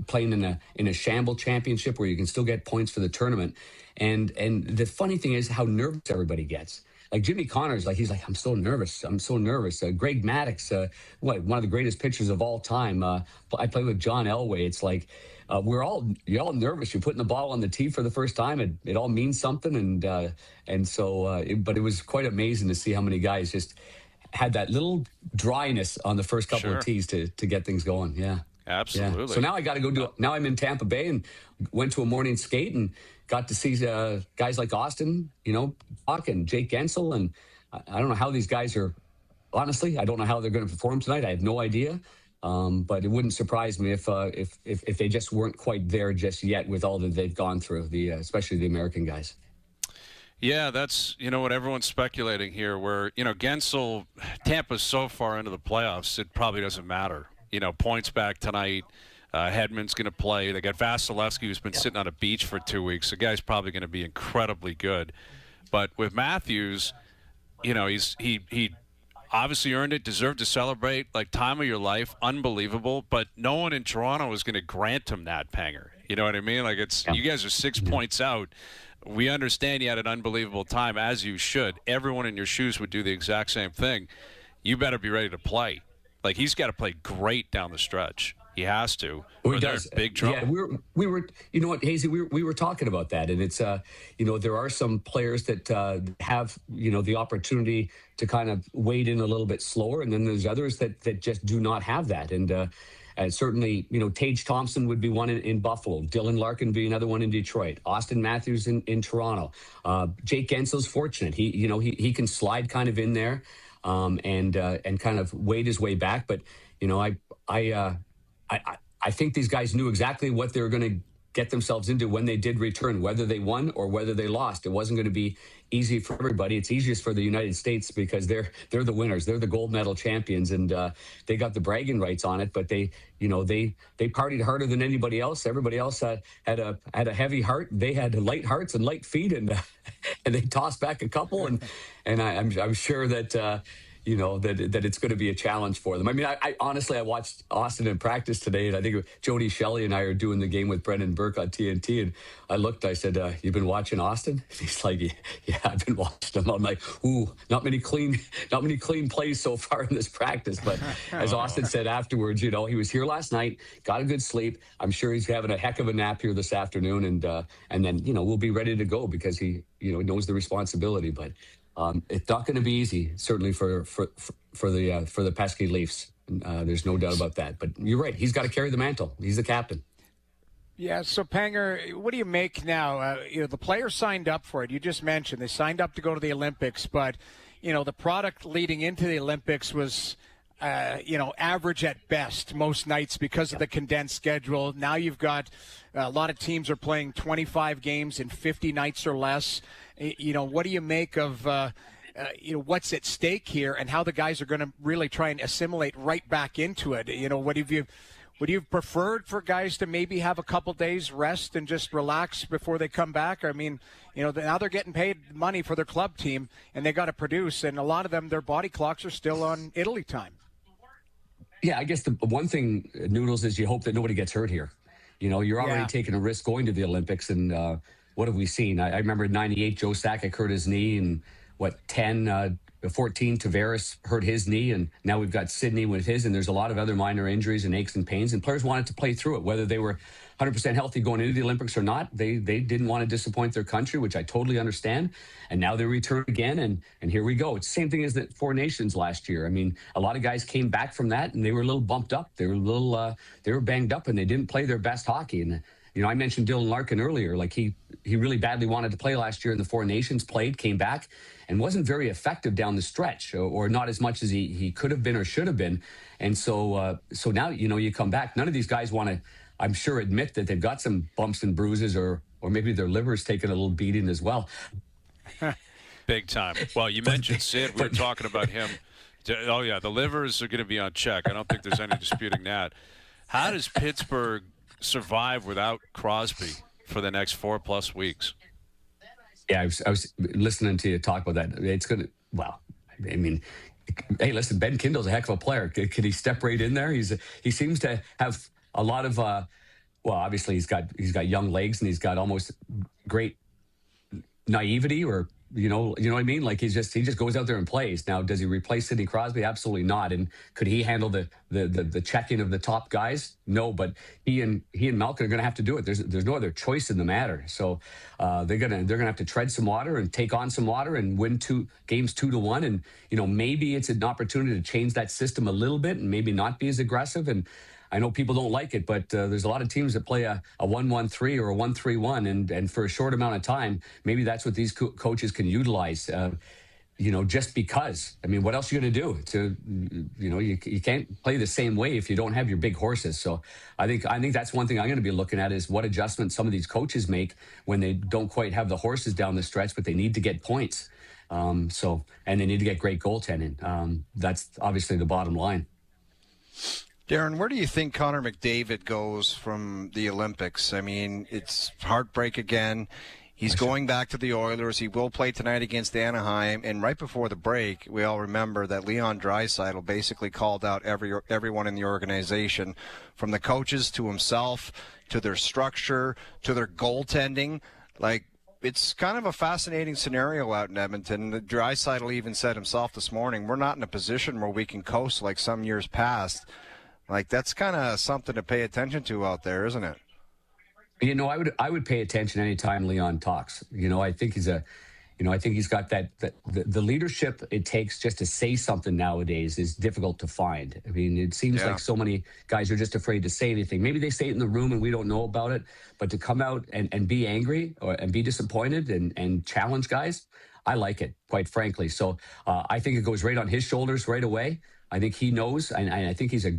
playing in a shamble championship where you can still get points for the tournament. And the funny thing is how nervous everybody gets. Like Jimmy Connors, he's like, I'm so nervous. Greg Maddux, one of the greatest pitchers of all time. I play with John Elway. It's like you're all nervous. You're putting the ball on the tee for the first time. It all means something, but it was quite amazing to see how many guys just had that little dryness on the first couple of tees to get things going. Yeah, absolutely. Yeah. So now I got to go do it. Now I'm in Tampa Bay and went to a morning skate and got to see guys like Austin, Buck and Jake Gensel, and I don't know how these guys are. Honestly, I don't know how they're going to perform tonight. I have no idea. But it wouldn't surprise me if they just weren't quite there just yet with all that they've gone through, especially the American guys. Yeah, that's what everyone's speculating here. Where Gensel, Tampa's so far into the playoffs, it probably doesn't matter. Points back tonight. Hedman's going to play. They got Vasilevsky, who's been sitting on a beach for 2 weeks. The guy's probably going to be incredibly good. But with Matthews, he obviously earned it, deserved to celebrate, like time of your life, unbelievable. But no one in Toronto is going to grant him that, Panger. You know what I mean? You guys are 6 points out. We understand you had an unbelievable time, as you should. Everyone in your shoes would do the exact same thing. You better be ready to play. He's got to play great down the stretch. He has to. Well, he does. Big trouble. Yeah, we were. You know what, Hazy? We were talking about that, and it's there are some players that have the opportunity to kind of wade in a little bit slower, and then there's others that just do not have that. And certainly, Tage Thompson would be one in Buffalo. Dylan Larkin would be another one in Detroit. Austin Matthews in Toronto. Jake Gensel's fortunate. He can slide kind of in there, and kind of wade his way back. But I think these guys knew exactly what they were going to get themselves into when they did return, whether they won or whether they lost. It wasn't going to be easy for everybody. It's easiest for the United States because they're the winners. They're the gold medal champions, and they got the bragging rights on it. But they partied harder than anybody else. Everybody else had a heavy heart. They had light hearts and light feet, and they tossed back a couple. And I'm sure that. That it's going to be a challenge for them. I mean, I honestly, I watched Austin in practice today, and I think Jody Shelley and I are doing the game with Brendan Burke on TNT, and I looked, I said, you've been watching Austin? And he's like, yeah, I've been watching him. I'm like, ooh, not many clean plays so far in this practice. But as Austin said afterwards, he was here last night, got a good sleep. I'm sure he's having a heck of a nap here this afternoon, and then, we'll be ready to go because he, knows the responsibility. But it's not going to be easy, certainly for the pesky Leafs. There's no doubt about that. But you're right; he's got to carry the mantle. He's the captain. Yeah. So Panger, what do you make now? The players signed up for it. You just mentioned they signed up to go to the Olympics, but the product leading into the Olympics was. Average at best most nights because of the condensed schedule. Now you've got a lot of teams are playing 25 games in 50 nights or less. What do you make of, what's at stake here and how the guys are going to really try and assimilate right back into it? Would you have preferred for guys to maybe have a couple days rest and just relax before they come back? I mean, now they're getting paid money for their club team and they got to produce. And a lot of them, their body clocks are still on Italy time. Yeah, I guess the one thing, Noodles, is you hope that nobody gets hurt here. You're already taking a risk going to the Olympics, and what have we seen? I remember in '98, Joe Sakic hurt his knee, and 14, Tavares hurt his knee, and now we've got Sidney with his, and there's a lot of other minor injuries and aches and pains, and players wanted to play through it, whether they were 100% healthy going into the Olympics or not. They didn't want to disappoint their country, which I totally understand, and now they return again, and here we go. It's the same thing as the Four Nations last year. I mean, a lot of guys came back from that, and they were a little bumped up. They were banged up, and they didn't play their best hockey, and I mentioned Dylan Larkin earlier. Like he really badly wanted to play last year in the Four Nations, played, came back, and wasn't very effective down the stretch, or not as much as he could have been or should have been. And so now, you come back. None of these guys want to, I'm sure, admit that they've got some bumps and bruises, or maybe their liver's taking a little beating as well. Big time. Well, you mentioned Sid. We were talking about him. Oh, yeah, the livers are going to be on check. I don't think there's any disputing that. How does Pittsburgh survive without Crosby for the next 4+ weeks? Yeah, I was listening to you talk about that. It's going to, well, I mean, hey, listen, Ben Kindle's a heck of a player. Could he step right in there? He seems to have a lot of, well, obviously he's got young legs, and he's got almost great naivety, or you know what I mean? Like he just goes out there and plays. Now, does he replace Sidney Crosby? Absolutely not. And could he handle the check-in of the top guys? No, but he and Malkin are going to have to do it. There's no other choice in the matter. So they're gonna have to tread some water and take on some water and win 2 games 2-1. And maybe it's an opportunity to change that system a little bit and maybe not be as aggressive. And I know people don't like it, but there's a lot of teams that play a 1-1-3 or a 1-3-1, and for a short amount of time, maybe that's what these coaches can utilize. Just because. I mean, what else are you going to do? You can't play the same way if you don't have your big horses. So I think that's one thing I'm going to be looking at, is what adjustments some of these coaches make when they don't quite have the horses down the stretch, but they need to get points. And they need to get great goaltending. That's obviously the bottom line. Darren, where do you think Connor McDavid goes from the Olympics? I mean, it's heartbreak again. He's going back to the Oilers. He will play tonight against Anaheim. And right before the break, we all remember that Leon Draisaitl basically called out everyone in the organization, from the coaches to himself, to their structure, to their goaltending. Like, it's kind of a fascinating scenario out in Edmonton. Draisaitl even said himself this morning, we're not in a position where we can coast like some years past. Like, that's kind of something to pay attention to out there, isn't it? I would pay attention anytime Leon talks. I think he's got the leadership it takes just to say something nowadays is difficult to find. I mean, it seems like so many guys are just afraid to say anything. Maybe they say it in the room and we don't know about it, but to come out and be angry and be disappointed and challenge guys, I like it, quite frankly. So I think it goes right on his shoulders right away. I think he knows, and I think he's a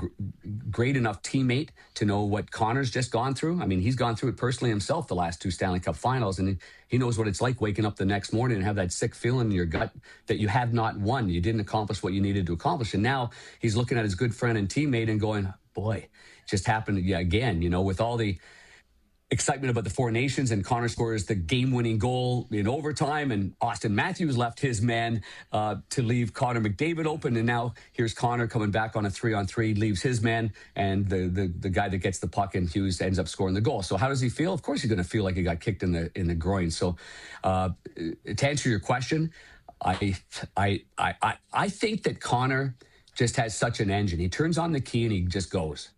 great enough teammate to know what Connor's just gone through. I mean, he's gone through it personally himself the last 2 Stanley Cup finals, and he knows what it's like waking up the next morning and have that sick feeling in your gut that you have not won. You didn't accomplish what you needed to accomplish. And now he's looking at his good friend and teammate and going, boy, it just happened again, with all the excitement about the Four Nations, and Connor scores the game-winning goal in overtime, and Austin Matthews left his man to leave Connor McDavid open, and now here's Connor coming back on a 3-on-3, leaves his man, and the guy that gets the puck, and Hughes ends up scoring the goal. So how does he feel? Of course he's going to feel like he got kicked in the groin. So to answer your question, I think that Connor just has such an engine. He turns on the key and he just goes.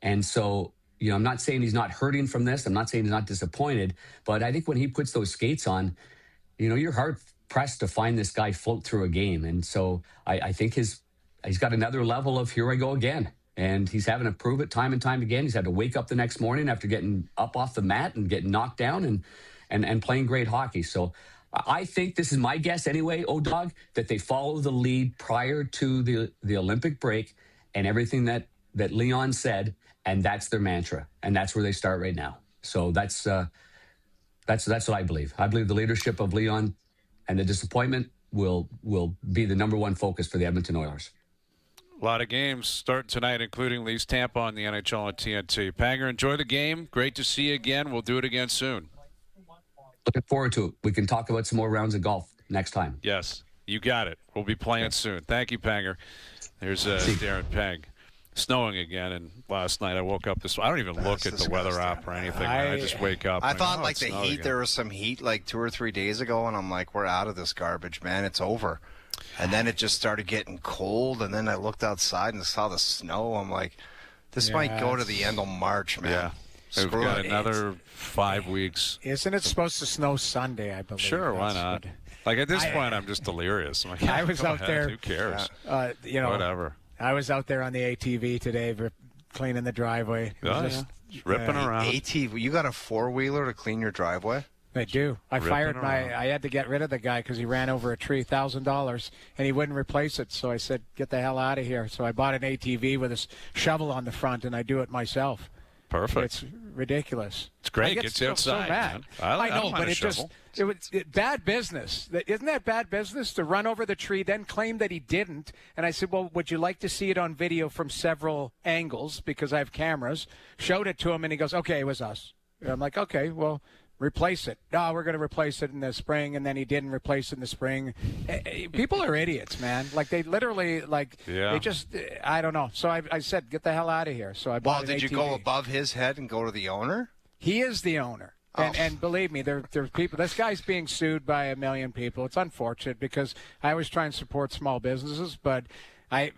And so I'm not saying he's not hurting from this. I'm not saying he's not disappointed. But I think when he puts those skates on, you're hard-pressed to find this guy float through a game. And so I think he's got another level of here I go again. And he's having to prove it time and time again. He's had to wake up the next morning after getting up off the mat and getting knocked down and playing great hockey. So I think, this is my guess anyway, O-Dog, that they follow the lead prior to the Olympic break and everything that Leon said. And that's their mantra, and that's where they start right now. So that's what I believe. I believe the leadership of Leon and the disappointment will be the number one focus for the Edmonton Oilers. A lot of games starting tonight, including Leafs Tampa on the NHL on TNT. Panger, enjoy the game. Great to see you again. We'll do it again soon. Looking forward to it. We can talk about some more rounds of golf next time. Yes, you got it. We'll be playing soon. Thank you, Panger. There's Darren Pang. snowing again, and last night I woke up I don't even look at the weather app or anything. I just wake up. I thought like the heat, again. there was some heat like 2 or 3 days ago, and I'm like, we're out of this garbage, man. It's over. And then it just started getting cold, and then I looked outside and saw the snow. I'm like, this might go to the end of March, man. Yeah. We've got another 5 weeks. Isn't it supposed to snow Sunday, I believe? Sure, why not? Like, at this point, I'm just delirious. I'm like, I was out there. Who cares? Whatever. I was out there on the ATV today, cleaning the driveway. Just ripping around. ATV? You got a 4-wheeler to clean your driveway? I do. I had to get rid of the guy because he ran over a tree, $1,000, and he wouldn't replace it. So I said, get the hell out of here. So I bought an ATV with a show on the front, and I do it myself. Perfect. It's ridiculous. It's great. Gets you outside. So mad. I know, but it was bad business. Isn't that bad business to run over the tree, then claim that he didn't? And I said, well, would you like to see it on video from several angles because I have cameras? Showed it to him, and he goes, okay, it was us. And I'm like, okay, well, replace it. No, we're going to replace it in the spring, and then he didn't replace it in the spring. People are idiots, man. Like, they literally, they just, I don't know. So I said, get the hell out of here. So I bought an ATV. Did you go above his head and go to the owner? He is the owner. And believe me, there's people. This guy's being sued by a million people. It's unfortunate because I always try and support small businesses, but I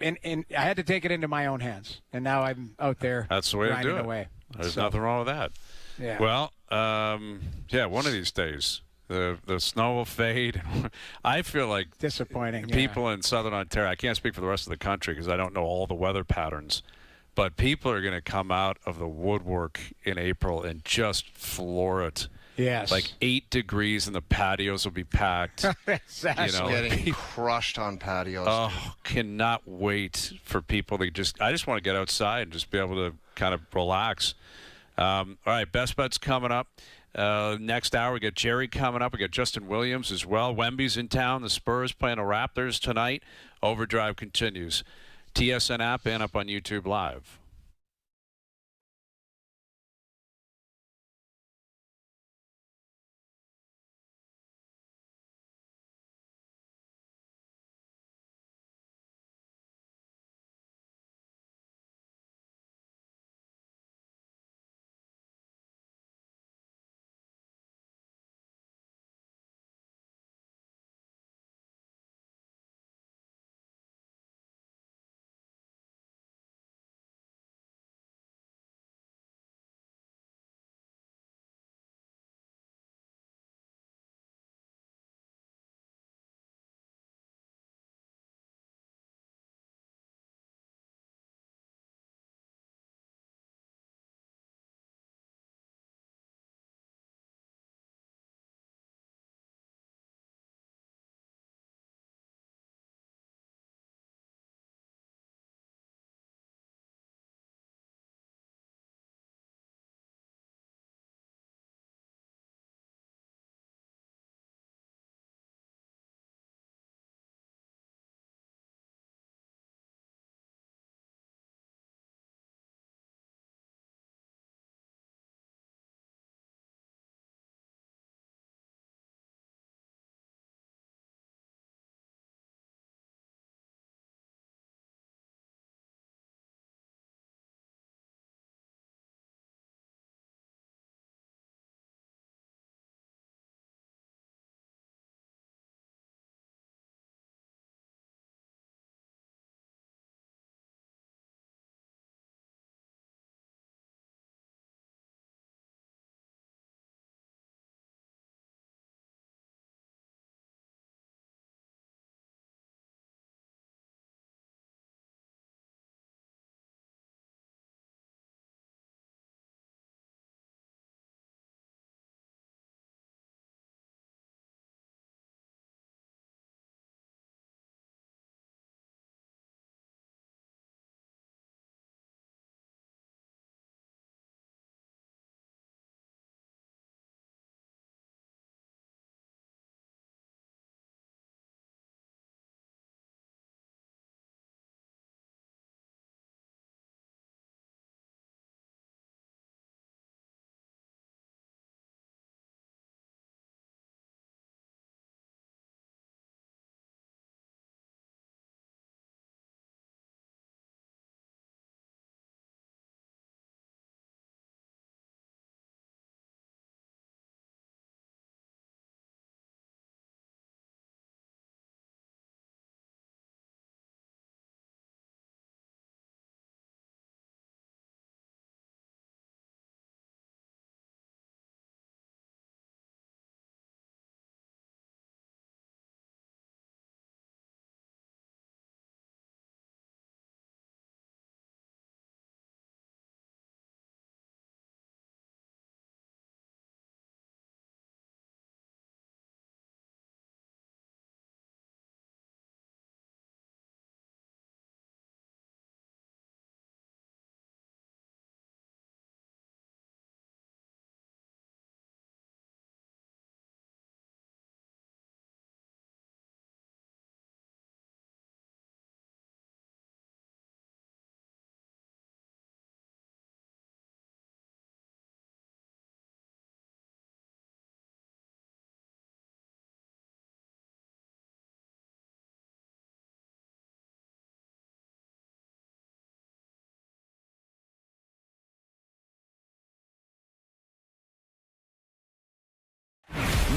had to take it into my own hands, and now I'm out there. That's the way to do it. Away. There's nothing wrong with that. Yeah. Well, one of these days the snow will fade. I feel like disappointing. People in Southern Ontario. I can't speak for the rest of the country because I don't know all the weather patterns. But people are going to come out of the woodwork in April and just floor it. Yes. Like 8 degrees and the patios will be packed. Exactly. Getting crushed on patios. Oh, cannot wait for people to I just want to get outside and just be able to kind of relax. All right, Best Bet's coming up. Next hour, we got Jerry coming up. We got Justin Williams as well. Wemby's in town. The Spurs playing the Raptors tonight. OverDrive continues. TSN app and up on YouTube Live.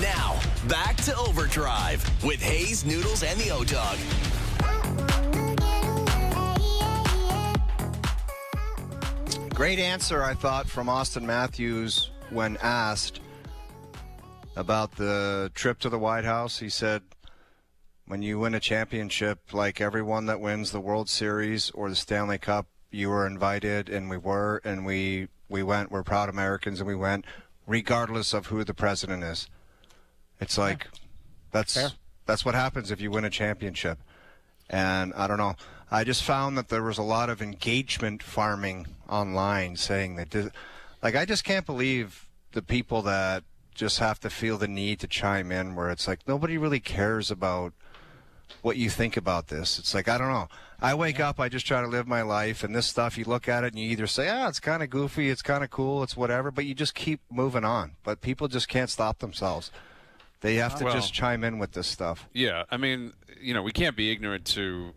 Now, back to Overdrive with Hayes, Noodles, and the O-Dog. Great answer, I thought, from Austin Matthews when asked about the trip to the White House. He said, when you win a championship, like everyone that wins the World Series or the Stanley Cup, you were invited, and we went. We're proud Americans, and we went, regardless of who the president is. It's like, that's what happens if you win a championship. And I don't know. I just found that there was a lot of engagement farming online saying that, like, I just can't believe the people that just have to feel the need to chime in, where it's like nobody really cares about what you think about this. It's like, I don't know. I wake up, I just try to live my life, and this stuff, you look at it and you either say, it's kind of goofy, it's kind of cool, it's whatever, but you just keep moving on. But people just can't stop themselves. They have to just chime in with this stuff. Yeah, I mean, we can't be ignorant to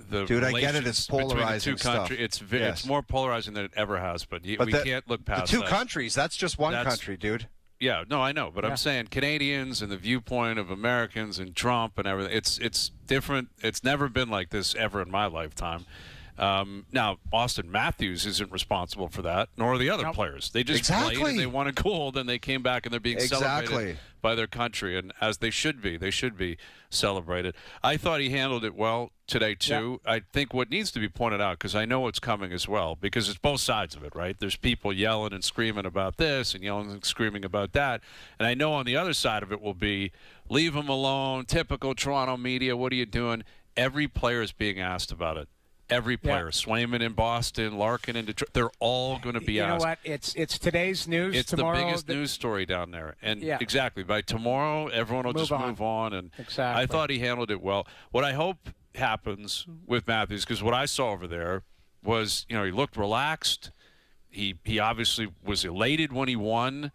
the Dude, I get it. It's polarizing stuff. It's more polarizing than it ever has, but we can't look past the two countries. That's just one country, dude. Yeah, no, I know, but I'm saying Canadians and the viewpoint of Americans and Trump and everything. It's different. It's never been like this ever in my lifetime. Now, Austin Matthews isn't responsible for that, nor are the other players. They just played and they won a gold, and they came back and they're being celebrated by their country, and as they should be. They should be celebrated. I thought he handled it well today, too. Yeah. I think what needs to be pointed out, because I know it's coming as well, because it's both sides of it, right? There's people yelling and screaming about this and yelling and screaming about that, and I know on the other side of it will be, leave him alone, typical Toronto media, what are you doing? Every player is being asked about it. Every player, Swayman in Boston, Larkin in Detroit, they're all going to be asked. You know what? It's today's news. It's tomorrow, the biggest news story down there. And exactly, by tomorrow, everyone will move on. And I thought he handled it well. What I hope happens with Matthews, because what I saw over there was, he looked relaxed. He obviously was elated when he won.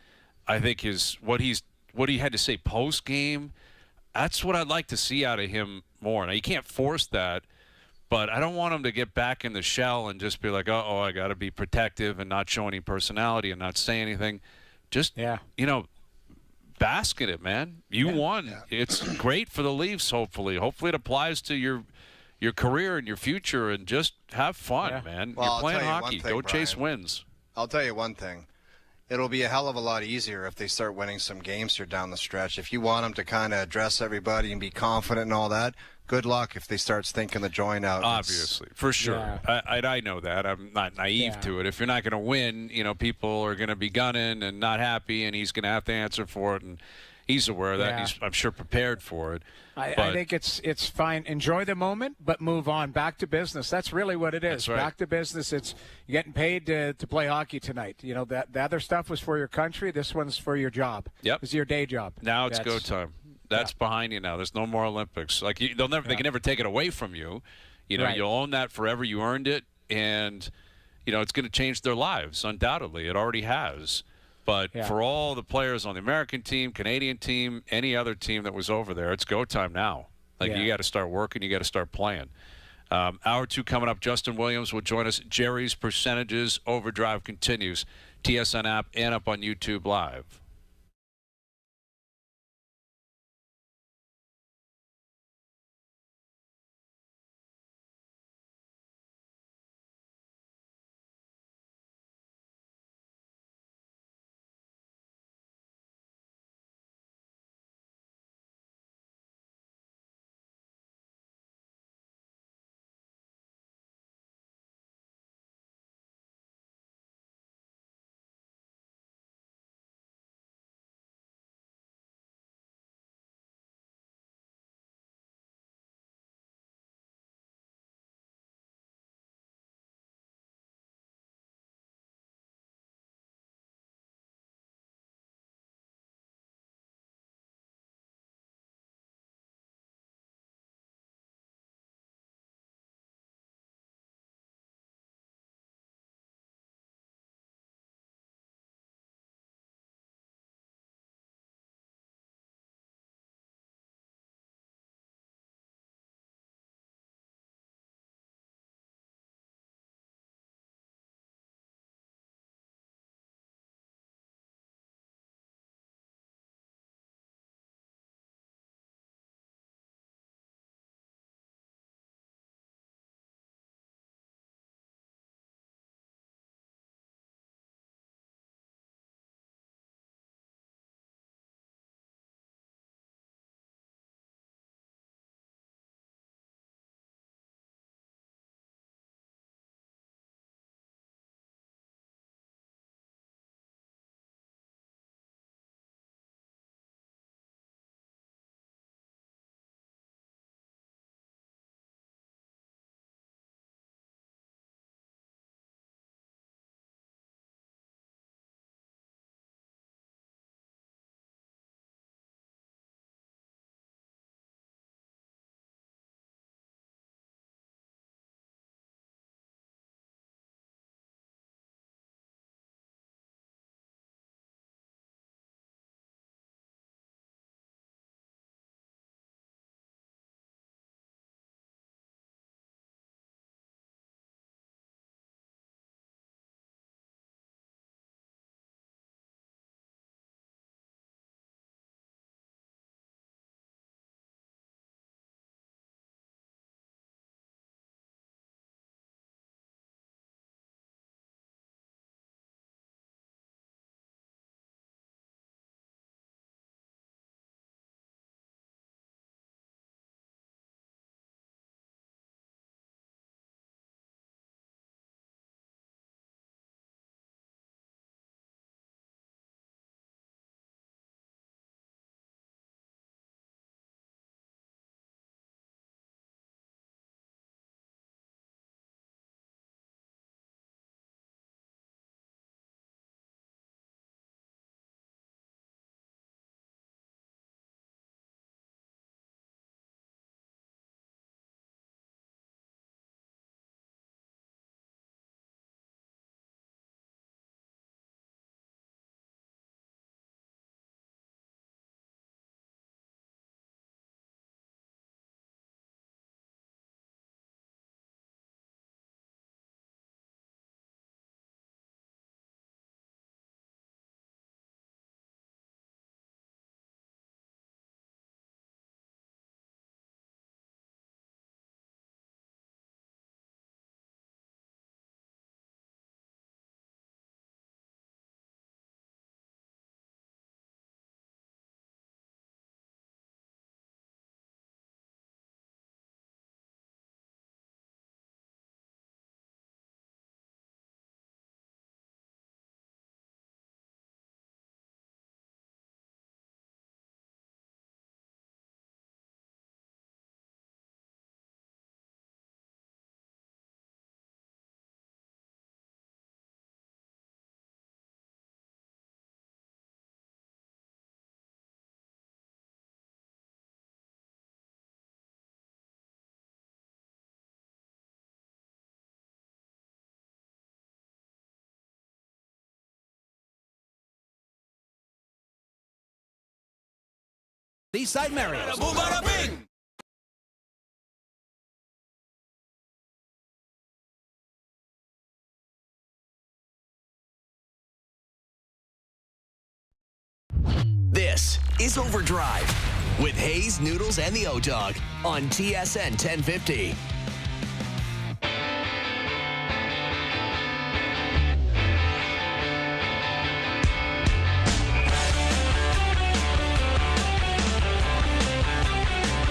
I think what he had to say post game, that's what I'd like to see out of him more. Now, you can't force that. But I don't want him to get back in the shell and just be like, I got to be protective and not show any personality and not say anything. Just, bask in it, man. You won. Yeah. It's great for the Leafs, hopefully. Hopefully it applies to your career and your future, and just have fun, man. Well, you're playing hockey. Go chase wins. I'll tell you one thing. It'll be a hell of a lot easier if they start winning some games here down the stretch. If you want them to kind of address everybody and be confident and all that, good luck if they start stinking the joint out. Obviously, for sure. Yeah. I know that. I'm not naive to it. If you're not going to win, people are going to be gunning and not happy, and he's going to have to answer for it. And he's aware of that. He's, I'm sure, prepared for it. I think it's fine. Enjoy the moment, but move on. Back to business. That's really what it is. That's right. Back to business. It's you're getting paid to play hockey tonight. That the other stuff was for your country. This one's for your job. Yep. It's your day job. Now it's go time. That's behind you now. There's no more Olympics. Like they can never take it away from you. You'll own that forever. You earned it, and it's going to change their lives. Undoubtedly, it already has. But for all the players on the American team, Canadian team, any other team that was over there, it's go time now. You got to start working. You got to start playing. Hour 2 coming up. Justin Williams will join us. Jerry's Percentages. Overdrive continues. TSN app and up on YouTube Live. Eastside Marriott. This is OverDrive with Hayes, Noodles, and the O-Dog on TSN 1050.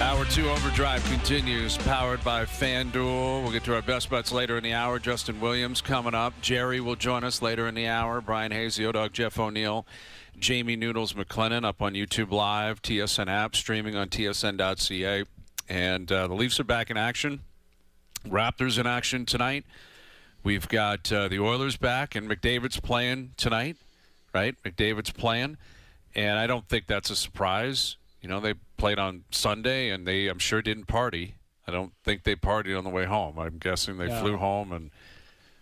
Hour 2 OverDrive continues, powered by FanDuel. We'll get to our best bets later in the hour. Justin Williams coming up. Jerry will join us later in the hour. Brian Hayes, the O-Dog, Jeff O'Neill, Jamie Noodles McLennan up on YouTube Live, TSN app, streaming on tsn.ca. And the Leafs are back in action. Raptors in action tonight. We've got the Oilers back, and McDavid's playing tonight, right? McDavid's playing, and I don't think that's a surprise. You know, they played on Sunday, and they, I'm sure, didn't party. I don't think they partied on the way home. I'm guessing they flew home, and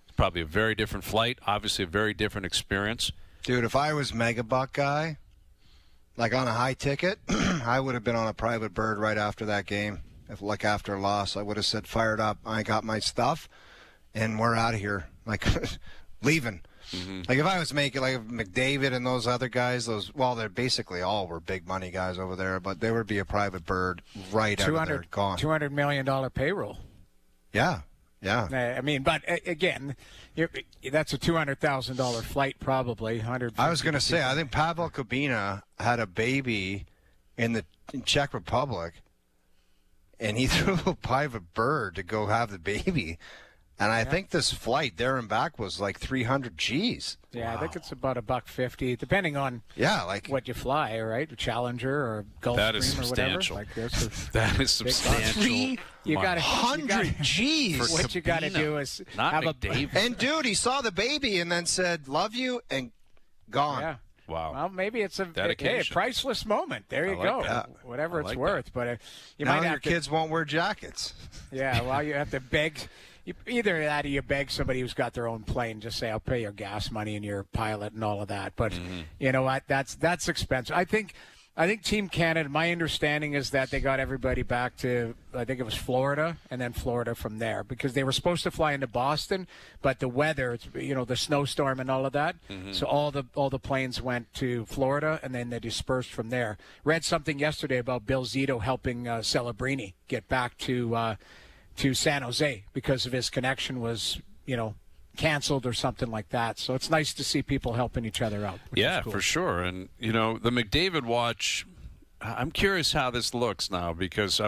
it's probably a very different flight, obviously a very different experience. Dude, if I was Megabuck guy, like on a high ticket, I would have been on a private bird right after that game. If, like, after a loss, I would have said, fired up, I got my stuff, and we're out of here. Like, leaving. Mm-hmm. Like, if I was making, like, McDavid and those other guys, they're basically all were big money guys over there, but there would be a private bird right out of there, gone. $200 million payroll. Yeah, yeah. I mean, but again, that's a $200,000 flight probably. I was going to say, I think Pavel Kubina had a baby in Czech Republic, and he threw a private bird to go have the baby. And I think this flight there and back was like 300 G's. Yeah, wow. I think it's about $150, depending on what you fly, right? A Challenger or Gulfstream or whatever. Like that is substantial. You got 100 G's. What you got to do is have McDavid. And dude, he saw the baby and then said, "Love you," and gone. Yeah. Wow. Well, maybe it's a priceless moment. There you go. That. Whatever it's worth. But you now might have your kids won't wear jackets. Yeah. Well, you have to beg. Either that or you beg somebody who's got their own plane, just say, I'll pay your gas money and your pilot and all of that. But you know what? That's expensive. I think Team Canada, my understanding is that they got everybody back to, I think it was Florida, and then Florida from there, because they were supposed to fly into Boston, but the weather, the snowstorm and all of that. So all the planes went to Florida, and then they dispersed from there. Read something yesterday about Bill Zito helping Celebrini get back to San Jose because of his connection was, canceled or something like that. So it's nice to see people helping each other out. Yeah, cool. For sure. And, the McDavid watch, I'm curious how this looks now, because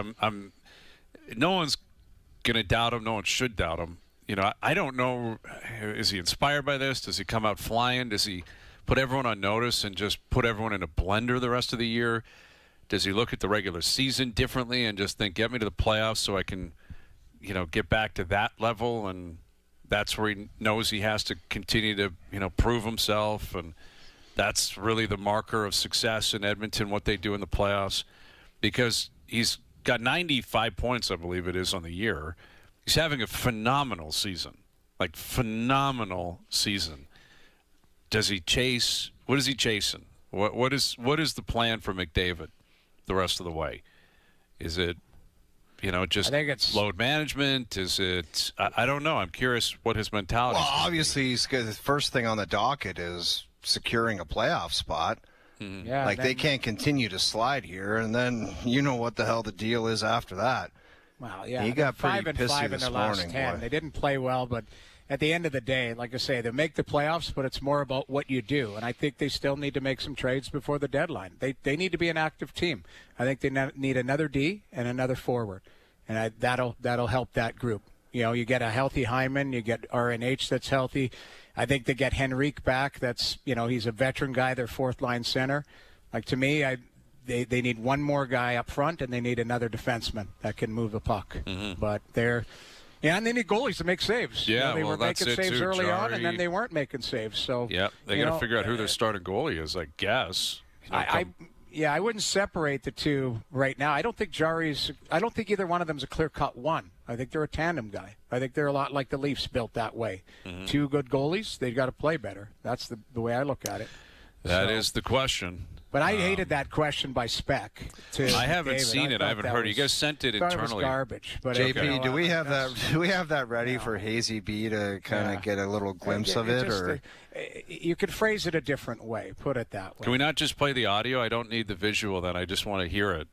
no one's going to doubt him. No one should doubt him. I don't know, is he inspired by this? Does he come out flying? Does he put everyone on notice and just put everyone in a blender the rest of the year? Does he look at the regular season differently and just think, get me to the playoffs so I can get back to that level, and that's where he knows he has to continue to, prove himself, and that's really the marker of success in Edmonton, what they do in the playoffs, because he's got 95 points, I believe it is, on the year. He's having a phenomenal season, phenomenal season. Does he chase? What is he chasing? What is the plan for McDavid the rest of the way? Is it just I think it's load management? Is it? I don't know. I'm curious what his mentality is. Well, obviously, the first thing on the docket is securing a playoff spot. Mm-hmm. Yeah, they can't continue to slide here, and then what the hell the deal is after that. Well, yeah, he got pretty 5 and pissy 5 in this their last morning. 10. Boy. They didn't play well, but at the end of the day, like I say, they make the playoffs, but it's more about what you do. And I think they still need to make some trades before the deadline. They need to be an active team. I think they need another D and another forward. And that'll help that group. You get a healthy Hyman, you get RNH that's healthy. I think they get Henrique back. That's he's a veteran guy, their fourth line center. Like, to me, they need one more guy up front, and they need another defenseman that can move the puck. Mm-hmm. But and they need goalies to make saves. Yeah, they were making saves too, early on, Jari. and then they weren't making saves. So they got to figure out who their starting goalie is, I guess. I wouldn't separate the two right now. I don't think either one of them is a clear-cut one. I think they're a tandem guy. I think they're a lot like the Leafs built that way. Mm-hmm. Two good goalies, they've got to play better. That's the way I look at it. That is the question. But I hated that question by Spec. I haven't seen it. I haven't heard it. You guys sent it internally. It was garbage. But JP, do we have that? Do we have that ready for Hazy B to kind of get a little glimpse of it? Or you could phrase it a different way. Put it that way. Can we not just play the audio? I don't need the visual. Then I just want to hear it.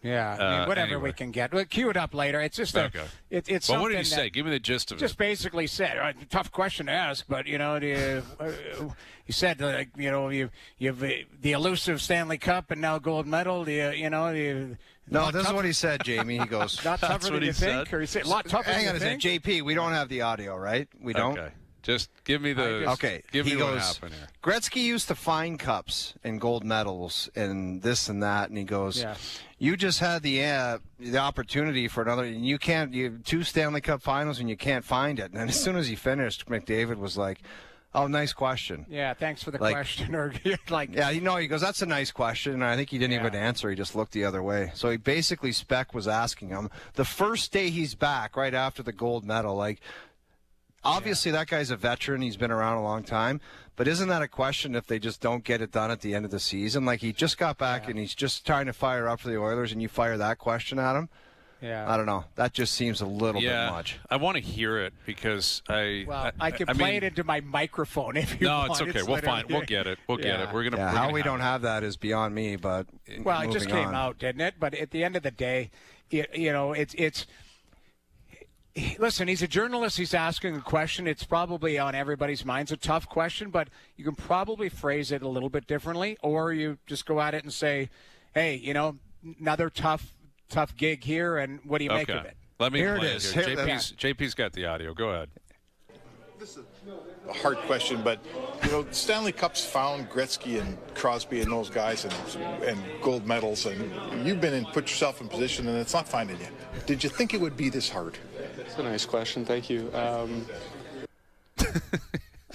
Yeah, I mean, whatever we can get. We'll cue it up later. It's just it's well, what did he something say? Give me the gist of it. Just basically said, tough question to ask, but you said you've the elusive Stanley Cup and now gold medal. No, this is what he said, Jamie. He goes, not tougher than you think, or he said a lot tougher than you think. Hang on a second, JP. We don't have the audio, right? We don't. Okay. Just give me the. Okay. Give me he what goes, happened here. Gretzky used to find cups and gold medals and this and that, and he goes, "You just had the opportunity for another, and you can't. You have 2 Stanley Cup Finals, and you can't find it." And as soon as he finished, McDavid was like, "Oh, nice question." Yeah, thanks for the question. Or he goes, "That's a nice question," and I think he didn't even answer. He just looked the other way. So he basically Spec was asking him the first day he's back, right after the gold medal, like. Obviously, that guy's a veteran. He's been around a long time. But isn't that a question if they just don't get it done at the end of the season? Like, he just got back and he's just trying to fire up for the Oilers, and you fire that question at him? Yeah. I don't know. That just seems a little bit much. I want to hear it because I can play it into my microphone if you want. No, it's okay. We'll find. We'll get it. We'll get it. We're gonna. How we don't have that is beyond me. But it just came out, didn't it? But at the end of the day, it's. Listen, he's a journalist. He's asking a question. It's probably on everybody's minds a tough question, but you can probably phrase it a little bit differently, or you just go at it and say, "Hey, another tough gig here, and what do you make of it?" Let me here play it is. Here. JP's got the audio. Go ahead. This is a hard question, but Stanley Cup's found Gretzky and Crosby and those guys and gold medals, and you've been in, put yourself in position, and it's not finding you. Did you think it would be this hard? That's a nice question. Thank you.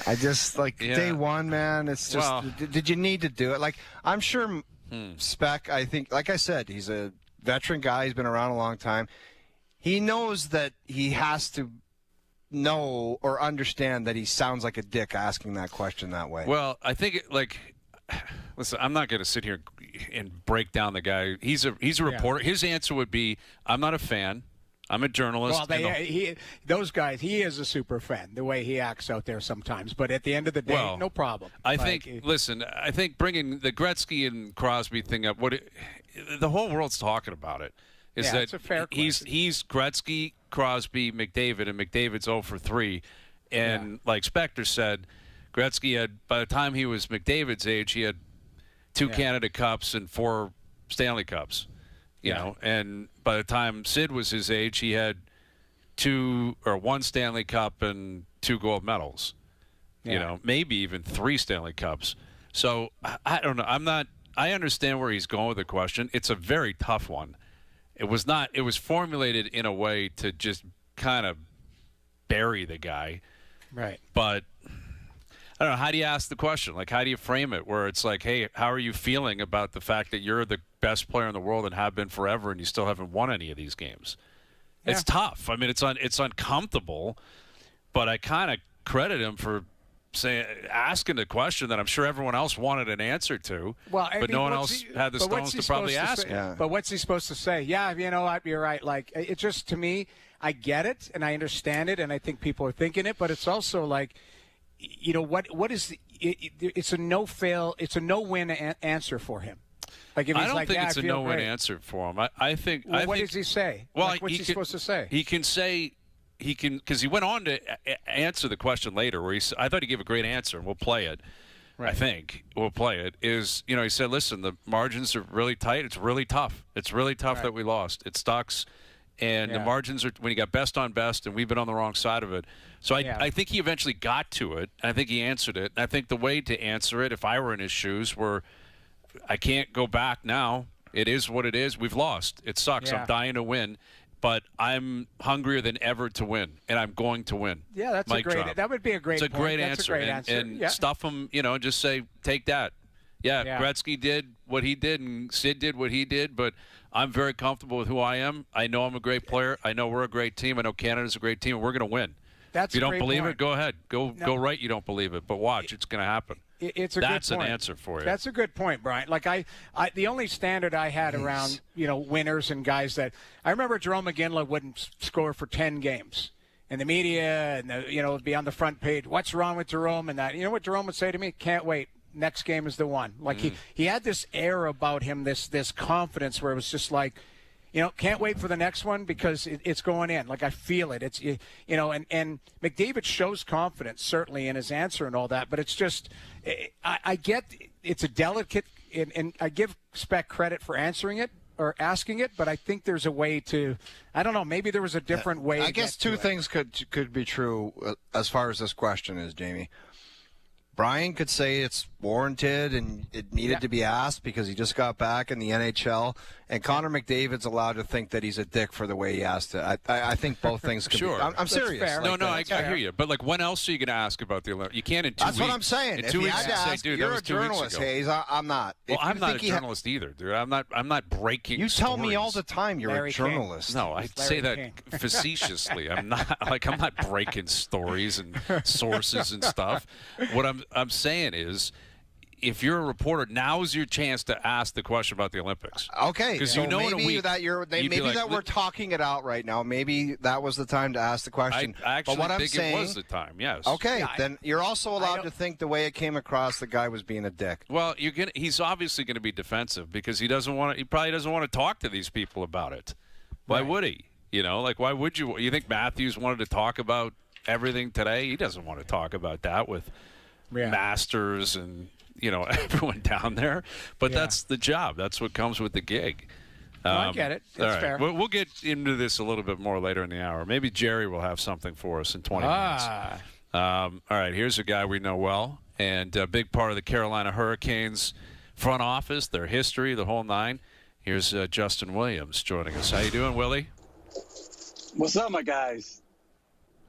I just day one, man. It's just did you need to do it? Like, I'm sure Spec. I think, like I said, he's a veteran guy. He's been around a long time. He knows that he has to know or understand that he sounds like a dick asking that question that way. Well, I think listen, I'm not going to sit here and break down the guy. He's a reporter. His answer would be, "I'm not a fan. I'm a journalist." Well, those guys, he is a super fan, the way he acts out there sometimes. But at the end of the day, no problem. I think bringing the Gretzky and Crosby thing up, the whole world's talking about it, is that it's a fair question. He's Gretzky, Crosby, McDavid, and McDavid's 0 for 3. And like Spector said, Gretzky had, by the time he was McDavid's age, he had 2 Canada Cups and 4 Stanley Cups. You know, and by the time Sid was his age, he had 1 Stanley Cup and 2 gold medals. Maybe even 3 Stanley Cups. So I don't know. I understand where he's going with the question. It's a very tough one. It was formulated in a way to just kind of bury the guy. Right. But I don't know. How do you ask the question? Like, how do you frame it where it's like, hey, how are you feeling about the fact that you're the best player in the world and have been forever and you still haven't won any of these games? Yeah. It's tough. I mean, it's uncomfortable, but I kind of credit him for asking the question that I'm sure everyone else wanted an answer to, but no one else had the stones to probably ask it. But what's he supposed to say? Yeah, you're right. Like, it just, to me, I get it and I understand it and I think people are thinking it, but it's also like, what is it's a no-win answer for him. Like, if he's I don't think it's a no-win answer for him. I think. What does he say? Well, what's he supposed to say? He can say. He can, because he went on to answer the question later where I thought he gave a great answer, and we'll play it. Right. I think we'll play it. He said, listen, the margins are really tight. It's really tough. It's really tough that we lost. It sucks. And the margins are, when you got best on best, and we've been on the wrong side of it. So I think he eventually got to it. I think he answered it. And I think the way to answer it, if I were in his shoes, I can't go back now. It is what it is. We've lost. It sucks. I'm dying to win. But I'm hungrier than ever to win, and I'm going to win. Yeah, that would be a great point. It's a great answer. And stuff him, and just say, take that. Yeah, Gretzky did what he did, and Sid did what he did, but I'm very comfortable with who I am. I know I'm a great player. I know we're a great team. I know Canada's a great team, and we're going to win. If you don't believe it, go ahead. Go right, you don't believe it. But watch, it's going to happen. It's a That's good point. an answer for you. That's a good point, Brian. Like the only standard I had around winners and guys that I remember Jerome McGinley wouldn't score for 10 games, and the media and would be on the front page. What's wrong with Jerome and that? You know what Jerome would say to me? Can't wait. Next game is the one. Like he had this air about him, this confidence where it was just like, can't wait for the next one because it's going in. Like I feel it. It's and McDavid shows confidence certainly in his answer and all that, but it's just I get it's a delicate and I give Speck credit for answering it or asking it, but I think there's a way to I don't know, maybe there was a different way. I guess two things could be true as far as this question is, Jamie. Brian could say it's warranted and it needed to be asked because he just got back in the NHL. And Connor McDavid's allowed to think that he's a dick for the way he asked it. I think both things can sure. be. I'm serious. Fair. No, I hear you. But, like, when else are you going to ask about the Olympics? You can't in 2 weeks. That's what I'm saying. In if 2 you weeks, had to ask, dude, you're that was a 2 weeks journalist, ago. Hayes. I'm not. Well, I'm not a journalist either, dude. I'm not breaking You tell stories. me all the time you're Larry a journalist. No, I say that facetiously. I'm not breaking stories and sources and stuff. What I'm saying is, if you're a reporter, now's your chance to ask the question about the Olympics. Okay, because so in a maybe week, that we're talking it out right now. Maybe that was the time to ask the question. I actually but what think I'm saying, it was the time. Yes. Okay, then you're also allowed to think the way it came across. The guy was being a dick. Well, he's obviously going to be defensive because he probably doesn't want to talk to these people about it. Why would he? Why would you? You think Matthews wanted to talk about everything today? He doesn't want to talk about that with Masters and everyone down there. But that's the job. That's what comes with the gig. I get it. It's fair. We'll get into this a little bit more later in the hour. Maybe Jerry will have something for us in 20 minutes. All right, here's a guy we know well and a big part of the Carolina Hurricanes front office, their history, the whole nine. Here's Justin Williams joining us. How you doing, Willie? What's up, my guys?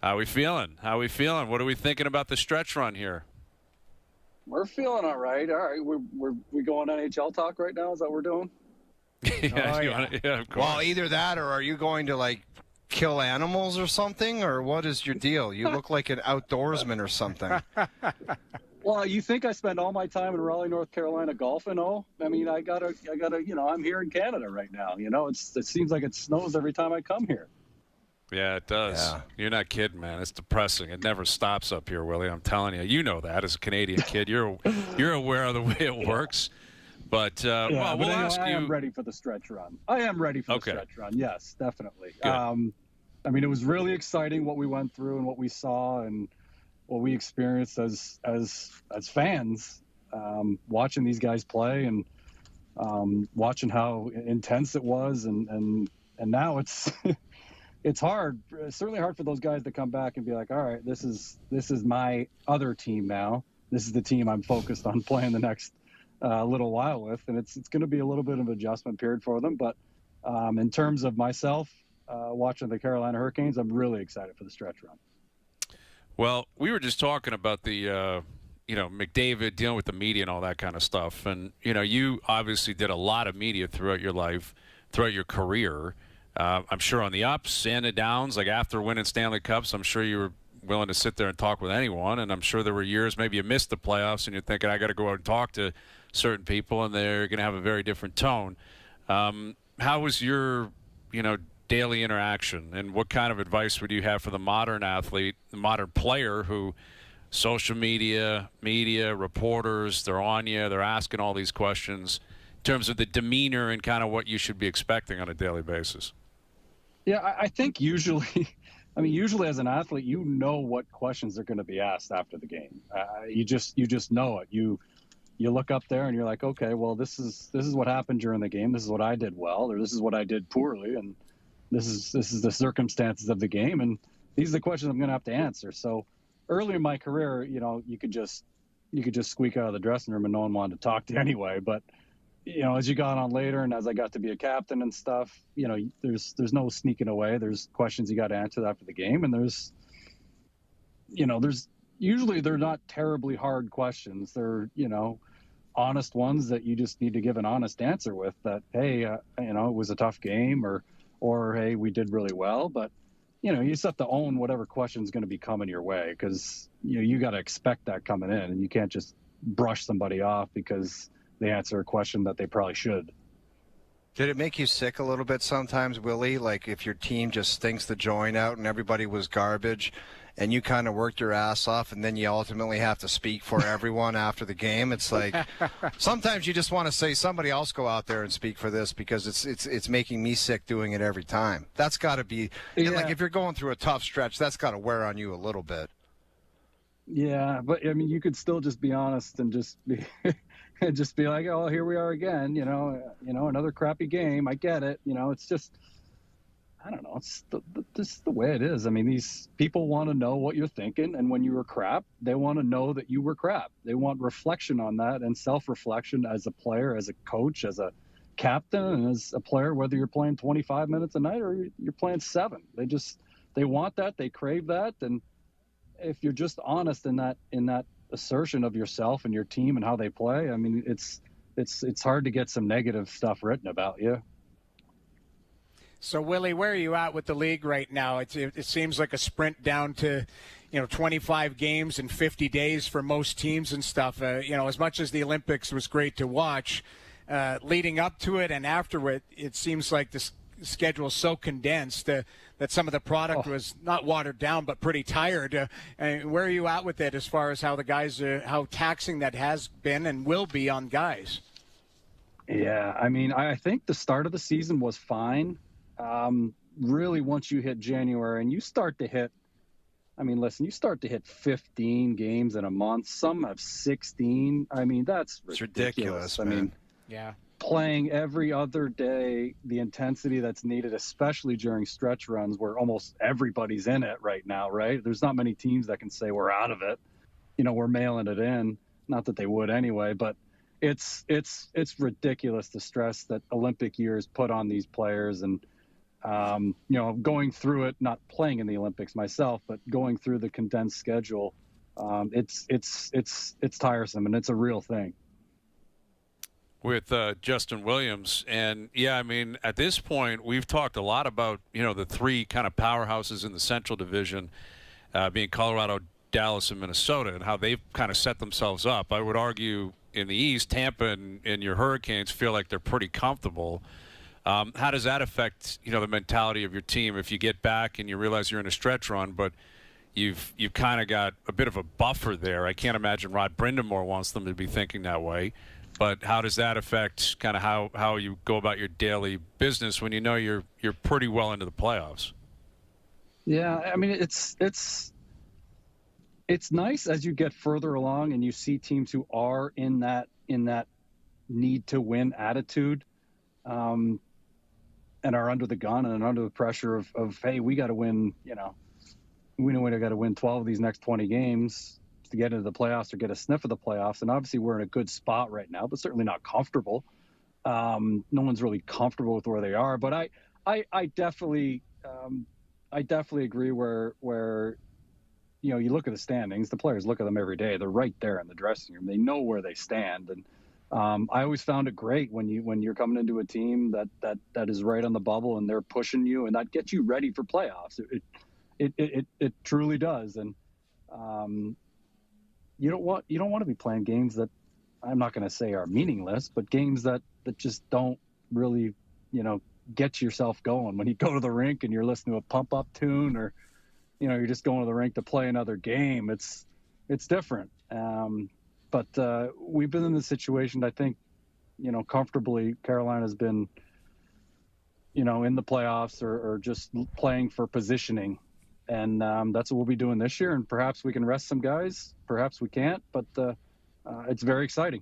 How we feeling? What are we thinking about the stretch run here? We're feeling all right. All right, we going NHL talk right now? Is that what we're doing? Yeah, of course. Well, either that or are you going to kill animals or something, or what is your deal? You look like an outdoorsman or something. Well, you think I spend all my time in Raleigh, North Carolina golfing? Oh, I mean, I gotta. I'm here in Canada right now. It seems like it snows every time I come here. Yeah, it does. Yeah. You're not kidding, man. It's depressing. It never stops up here, Willie. I'm telling you. You know that as a Canadian kid. You're aware of the way it works. But, we'll ask you. I am ready for the stretch run. Stretch run. Yes, definitely. It was really exciting what we went through and what we saw and what we experienced as fans, watching these guys play and watching how intense it was. And now it's it's hard. It's certainly hard for those guys to come back and be like, all right, this is my other team now. This is the team I'm focused on playing the next little while with, and it's going to be a little bit of an adjustment period for them. But in terms of myself watching the Carolina Hurricanes, I'm really excited for the stretch run. Well, we were just talking about the McDavid dealing with the media and all that kind of stuff, and you obviously did a lot of media throughout your life, throughout your career. I'm sure on the ups and the downs, like after winning Stanley Cups, I'm sure you were willing to sit there and talk with anyone. And I'm sure there were years maybe you missed the playoffs and you're thinking, I got to go out and talk to certain people, and they're going to have a very different tone. How was your, daily interaction, and what kind of advice would you have for the modern athlete, the modern player who social media, reporters, they're on you, they're asking all these questions in terms of the demeanor and kind of what you should be expecting on a daily basis? Yeah, I think usually as an athlete, you know what questions are going to be asked after the game. You just know it. You look up there and you're like, okay, well, this is what happened during the game. This is what I did well, or this is what I did poorly, and this is the circumstances of the game, and these are the questions I'm going to have to answer. So early in my career, you could just squeak out of the dressing room and no one wanted to talk to you anyway. But as you got on later and as I got to be a captain and stuff, there's no sneaking away. There's questions you got to answer after the game. And there's usually they're not terribly hard questions. They're, honest ones that you just need to give an honest answer with that, hey, it was a tough game or, hey, we did really well. But, you just have to own whatever question's going to be coming your way because, you got to expect that coming in, and you can't just brush somebody off because they answer a question that they probably should. Did it make you sick a little bit sometimes, Willie? Like if your team just stinks the joint out and everybody was garbage and you kind of worked your ass off and then you ultimately have to speak for everyone after the game? It's like sometimes you just want to say somebody else go out there and speak for this because it's making me sick doing it every time. That's got to be like if you're going through a tough stretch, that's got to wear on you a little bit. Yeah, but I mean, you could still just be honest and just be just be like, oh, here we are again. Another crappy game. I get it. It's just, I don't know. It's just the way it is. I mean, these people want to know what you're thinking, and when you were crap, they want to know that you were crap. They want reflection on that and self-reflection as a player, as a coach, as a captain, and as a player, whether you're playing 25 minutes a night or you're playing 7. They want that. They crave that, and if you're just honest in that assertion of yourself and your team and how they play, I mean, it's hard to get some negative stuff written about you. So, Willie, where are you at with the league right now? It seems like a sprint down to, 25 games in 50 days for most teams and stuff. As much as the Olympics was great to watch, leading up to it and after it seems like the schedule is so condensed that some of the product was not watered down but pretty tired. Where are you at with it as far as how the guys how taxing that has been and will be on guys? Yeah, I mean, I think the start of the season was fine. Really, once you hit January and you start to hit, you start to hit 15 games in a month. Some have 16. I mean, that's ridiculous. I mean, yeah. Playing every other day, the intensity that's needed, especially during stretch runs where almost everybody's in it right now, right? There's not many teams that can say we're out of it. We're mailing it in. Not that they would anyway, but it's ridiculous the stress that Olympic years put on these players. And, going through it, not playing in the Olympics myself, but going through the condensed schedule, it's tiresome, and it's a real thing. With Justin Williams. And, yeah, I mean, at this point, we've talked a lot about, the 3 kind of powerhouses in the Central Division, being Colorado, Dallas, and Minnesota, and how they've kind of set themselves up. I would argue in the East, Tampa and your Hurricanes feel like they're pretty comfortable. How does that affect, the mentality of your team if you get back and you realize you're in a stretch run, but you've kind of got a bit of a buffer there? I can't imagine Rod Brindamore wants them to be thinking that way. But how does that affect kind of how you go about your daily business when you're pretty well into the playoffs? Yeah, I mean, it's nice as you get further along and you see teams who are in that need to win attitude, and are under the gun and under the pressure of hey, we got to win. We know we got to win 12 of these next 20 games to get into the playoffs or get a sniff of the playoffs. And obviously we're in a good spot right now, but certainly not comfortable. No one's really comfortable with where they are, but I definitely agree where you look at the standings, the players look at them every day. They're right there in the dressing room. They know where they stand. And I always found it great when you're coming into a team that is right on the bubble and they're pushing you, and that gets you ready for playoffs. It truly does. And, you don't want to be playing games that I'm not going to say are meaningless, but games that just don't really, get yourself going. When you go to the rink and you're listening to a pump up tune, or, you're just going to the rink to play another game, it's different. But we've been in this situation, I think, comfortably. Carolina's been, in the playoffs or just playing for positioning. And that's what we'll be doing this year. And perhaps we can rest some guys. Perhaps we can't. But it's very exciting.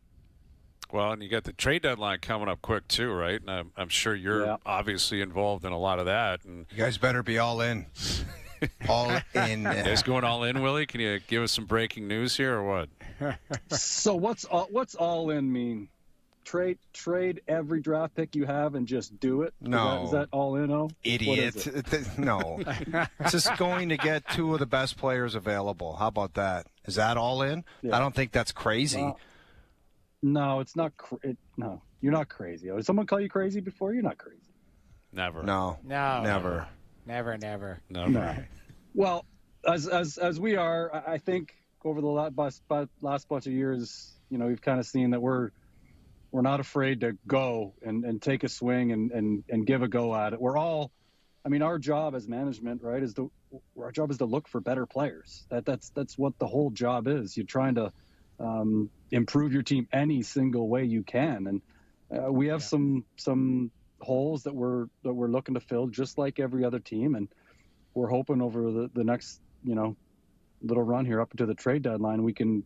Well, and you got the trade deadline coming up quick too, right? And I'm sure you're obviously involved in a lot of that. And you guys better be all in. All in. You guys going all in, Willie? Can you give us some breaking news here or what? So what's all in mean? Trade every draft pick you have and just do it? No. Is that all in, oh? Idiot. No. It's just going to get 2 of the best players available. How about that? Is that all in? Yeah. I don't think that's crazy. No, it's not. No, you're not crazy. Did someone call you crazy before? You're not crazy. Never. No. Never. Never. Well, as we are, I think over the last bunch of years, you've kind of seen that we're not afraid to go and take a swing and give a go at it. We're all, our job as management, right, our job is to look for better players. That's what the whole job is. You're trying to improve your team any single way you can, and we have some holes that we're looking to fill, just like every other team, and we're hoping over the next little run here up to the trade deadline we can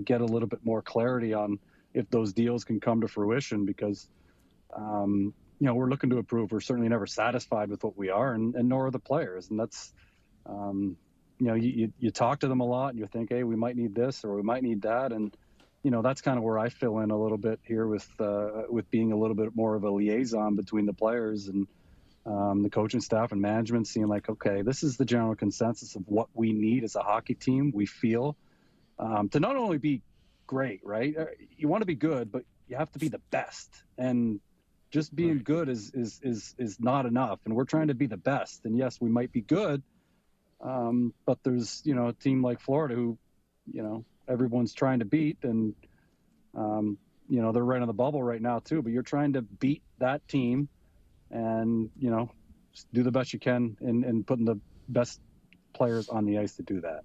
get a little bit more clarity on if those deals can come to fruition, because we're looking to improve. We're certainly never satisfied with what we are, and nor are the players. And that's you talk to them a lot and you think, hey, we might need this or we might need that, and that's kind of where I fill in a little bit here with being a little bit more of a liaison between the players and the coaching staff and management, seeing like, okay, this is the general consensus of what we need as a hockey team. We feel to not only be great, right? You want to be good, but you have to be the best. And just being good is not enough. And we're trying to be the best. And yes, we might be good, but there's a team like Florida who everyone's trying to beat, and they're right on the bubble right now too. But you're trying to beat that team, and do the best you can in putting the best players on the ice to do that.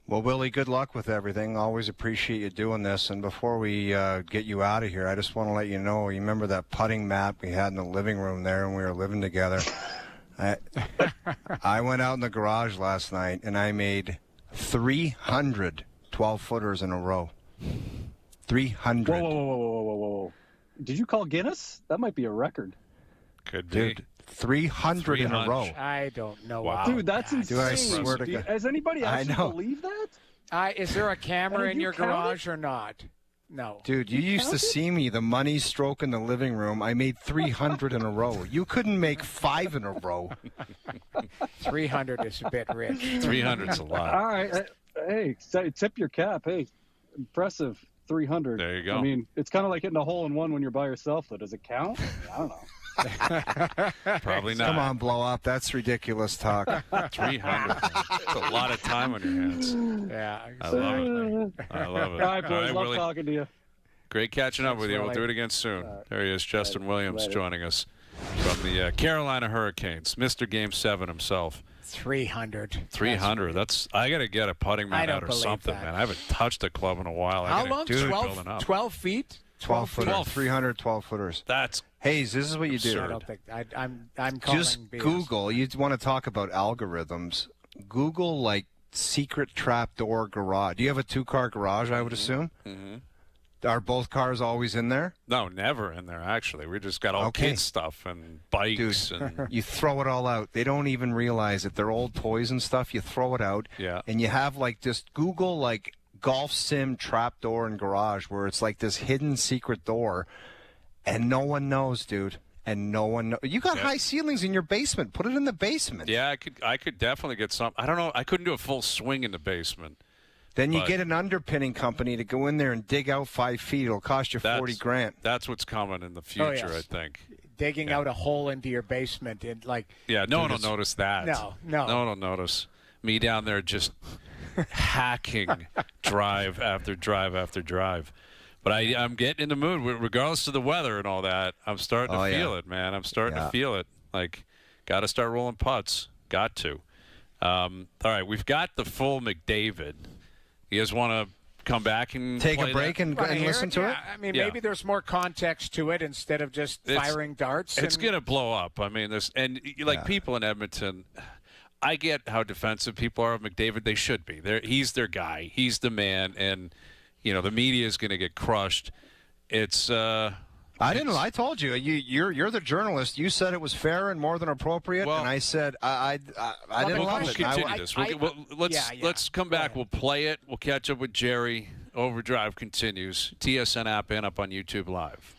Well, Willie, good luck with everything. Always appreciate you doing this. And before we get you out of here, I just want to let you know, you remember that putting mat we had in the living room there when we were living together? I went out in the garage last night and I made 300 12-footers in a row. 300. Whoa. Did you call Guinness? That might be a record. Could be. Dude, 300 in a row. I don't know. Wow. Dude, that's insane. Dude, I swear to God. Has anybody actually believed that? Is there a camera in your garage or not? No. Dude, you used to see me, the money stroke in the living room. I made 300 in a row. You couldn't make 5 in a row. 300 is a bit rich. 300's a lot. All right. Hey, tip your cap. Hey, impressive 300. There you go. I mean, it's kind of like hitting a hole in one when you're by yourself, though. Does it count? I don't know. Probably not. Come on, blow up. That's ridiculous talk. 300. That's a lot of time on your hands. Yeah. I love it. I love it. All right, boys. All right, Love Willie. talking to you. Great catching up with you. We'll do it again soon. There he is, Justin Williams, joining us from the Carolina Hurricanes. Mr. Game 7 himself. 300. 300. I got to get a putting mat out or something, man. I haven't touched a club in a while. How long? 12 feet? 12 footers. 300 12-footers. That's Hayes, this is what you do. I don't think I'm calling Just BS. Google. You want to talk about algorithms. Google, like, secret trapdoor garage. Do you have a 2-car garage, I would assume? Mm-hmm. Are both cars always in there? No, never in there, actually. We just got all kids stuff and bikes. Dude, and you throw it all out. They don't even realize it. They're old toys and stuff. You throw it out. Yeah. And you have, like, just Google, like, golf sim trapdoor and garage, where it's like this hidden secret door, and no one knows, dude. And no one knows. You got high ceilings in your basement. Put it in the basement. Yeah, I could definitely get some. I don't know. I couldn't do a full swing in the basement. Then you get an underpinning company to go in there and dig out 5 feet. It'll cost you $40,000. That's what's coming in the future, I think. Digging out a hole into your basement, and no one will notice that. No one will notice me down there just hacking drive after drive after drive. But I'm getting in the mood, regardless of the weather and all that. I'm starting to feel it, man. I'm starting to feel it. Like, got to start rolling putts. Got to. All right, we've got the full McDavid. You guys want to come back and take a break and listen to it? I mean, maybe there's more context to it instead of just firing darts. It's going to blow up. I mean, people in Edmonton, I get how defensive people are of McDavid. They should be. He's their guy. He's the man, and the media is going to get crushed. It's I told you. You're the journalist. You said it was fair and more than appropriate, and I said I didn't love it. Continue this. Let's come back. We'll play it. We'll catch up with Jerry. OverDrive continues. TSN app and up on YouTube Live.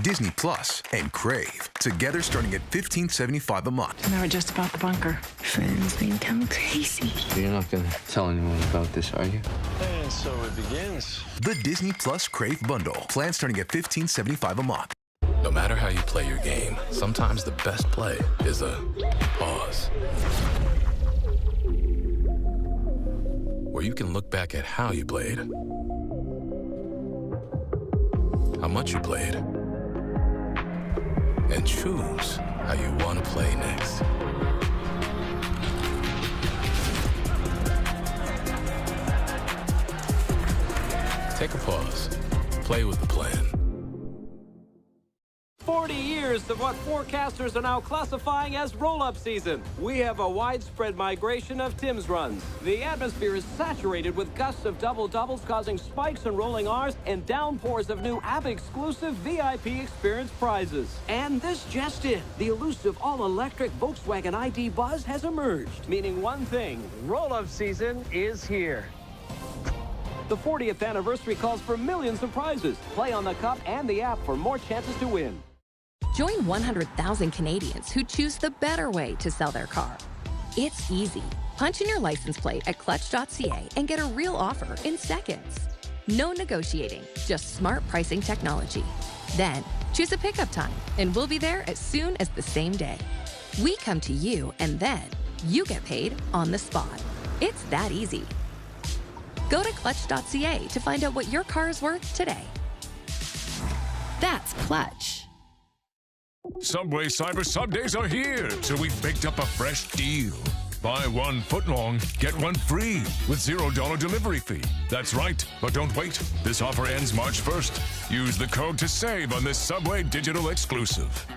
Disney Plus and Crave, together starting at $15.75 a month. Never just about the bunker. Friends think I'm crazy. You're not going to tell anyone about this, are you? And so it begins. The Disney Plus Crave bundle. Plan starting at $15.75 a month. No matter how you play your game, sometimes the best play is a pause. Where you can look back at how you played, how much you played, and choose how you want to play next. Take a pause. Play with the plan. 40 years of what forecasters are now classifying as roll-up season. We have a widespread migration of Tim's runs. The atmosphere is saturated with gusts of double-doubles causing spikes and rolling Rs and downpours of new app-exclusive VIP experience prizes. And this just in, the elusive all-electric Volkswagen ID Buzz has emerged, meaning one thing, roll-up season is here. The 40th anniversary calls for millions of prizes. Play on the Cup and the app for more chances to win. Join 100,000 Canadians who choose the better way to sell their car. It's easy. Punch in your license plate at clutch.ca and get a real offer in seconds. No negotiating, just smart pricing technology. Then, choose a pickup time, and we'll be there as soon as the same day. We come to you, and then you get paid on the spot. It's that easy. Go to clutch.ca to find out what your car is worth today. That's Clutch. Subway Cyber Sundays are here, so we've baked up a fresh deal. Buy 1 footlong, get 1 free with $0 delivery fee. That's right, but don't wait. This offer ends March 1st. Use the code to save on this Subway digital exclusive.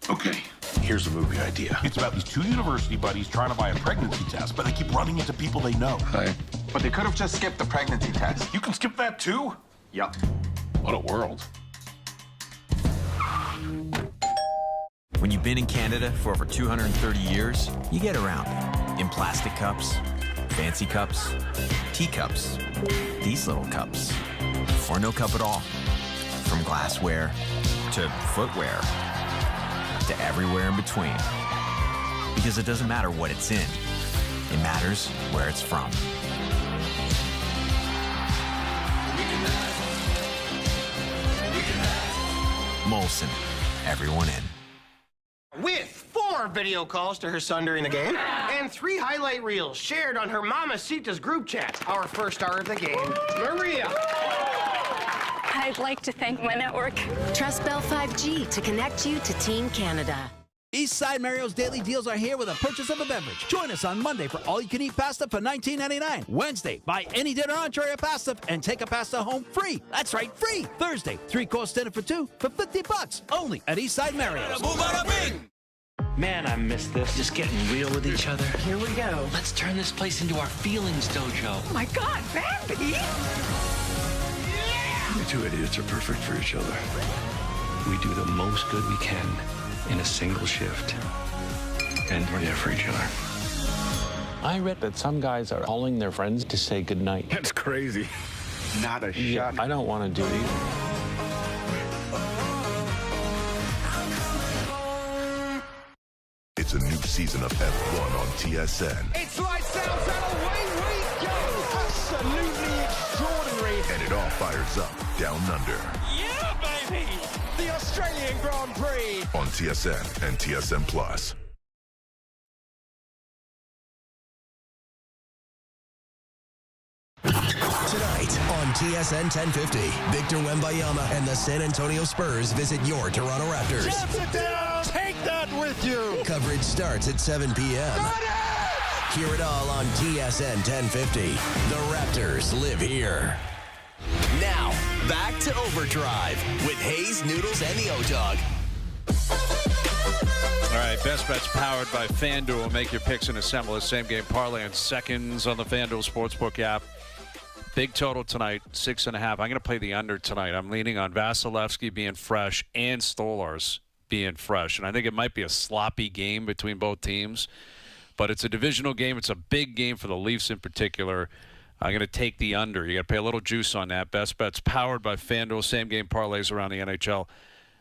Okay, here's a movie idea. It's about these 2 university buddies trying to buy a pregnancy test, but they keep running into people they know. Hi. But they could have just skipped the pregnancy test. You can skip that too? Yup. What a world. When you've been in Canada for over 230 years, you get around. In plastic cups, fancy cups, teacups, these little cups, or no cup at all. From glassware to footwear to everywhere in between. Because it doesn't matter what it's in. It matters where it's from. Molson, everyone in. With 4 video calls to her son during the game and 3 highlight reels shared on her Mamacita's group chat. Our first star of the game, Maria. I'd like to thank my network. Trust Bell 5G to connect you to Team Canada. Eastside Mario's Daily Deals are here with a purchase of a beverage. Join us on Monday for all-you-can-eat pasta for $19.99. Wednesday, buy any dinner entree or pasta and take a pasta home free. That's right, free. Thursday, 3-course dinner for 2 for $50. Only at Eastside Mario's. Man, I miss this. Just getting real with each other. Here we go. Let's turn this place into our feelings dojo. Oh my God, Bambi! The 2 idiots are perfect for each other. We do the most good we can in a single shift. And we're there for each other. I read that some guys are calling their friends to say goodnight. That's crazy. Not a shot. I don't want to do it either. It's a new season of F1 on TSN. It's lights out and away we go! Absolutely extraordinary. And it all fires up down under. Yeah, baby! The Australian Grand Prix. On TSN and TSN Plus. Tonight on TSN 1050, Victor Wembanyama and the San Antonio Spurs visit your Toronto Raptors. Sit down! Take that with you! Coverage starts at 7 p.m. Hear it all on TSN 1050. The Raptors live here. Now, back to OverDrive with Hayes, Noodles, and the O-Dog. All right, Best Bets powered by FanDuel. Make your picks and assemble a same-game parlay in seconds on the FanDuel Sportsbook app. Big total tonight, 6.5. I'm going to play the under tonight. I'm leaning on Vasilevsky being fresh and Stolarz being fresh. And I think it might be a sloppy game between both teams. But it's a divisional game. It's a big game for the Leafs in particular. I'm going to take the under. You got to pay a little juice on that. Best Bets powered by FanDuel. Same-game parlays around the NHL.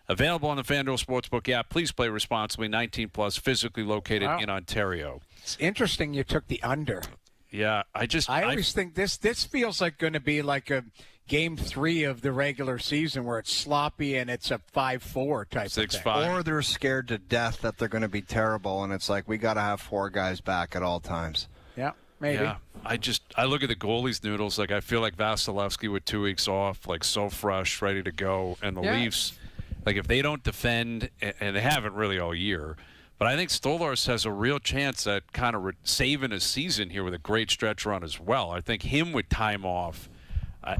Available on the FanDuel Sportsbook app. Please play responsibly. 18+, physically located in Ontario. It's interesting you took the under. Yeah, I always think this feels like going to be like a Game 3 of the regular season where it's sloppy and it's a 5-4 type of thing. 6-5. Or they're scared to death that they're going to be terrible, and it's like, we got to have 4 guys back at all times. Yeah, maybe. Yeah, I look at the goalies, Noodles. Like, I feel like Vasilevsky with 2 weeks off, like so fresh, ready to go. And the Leafs, like if they don't defend, and they haven't really all year, but I think Stolarz has a real chance at kind of saving his season here with a great stretch run as well. I think him with time off,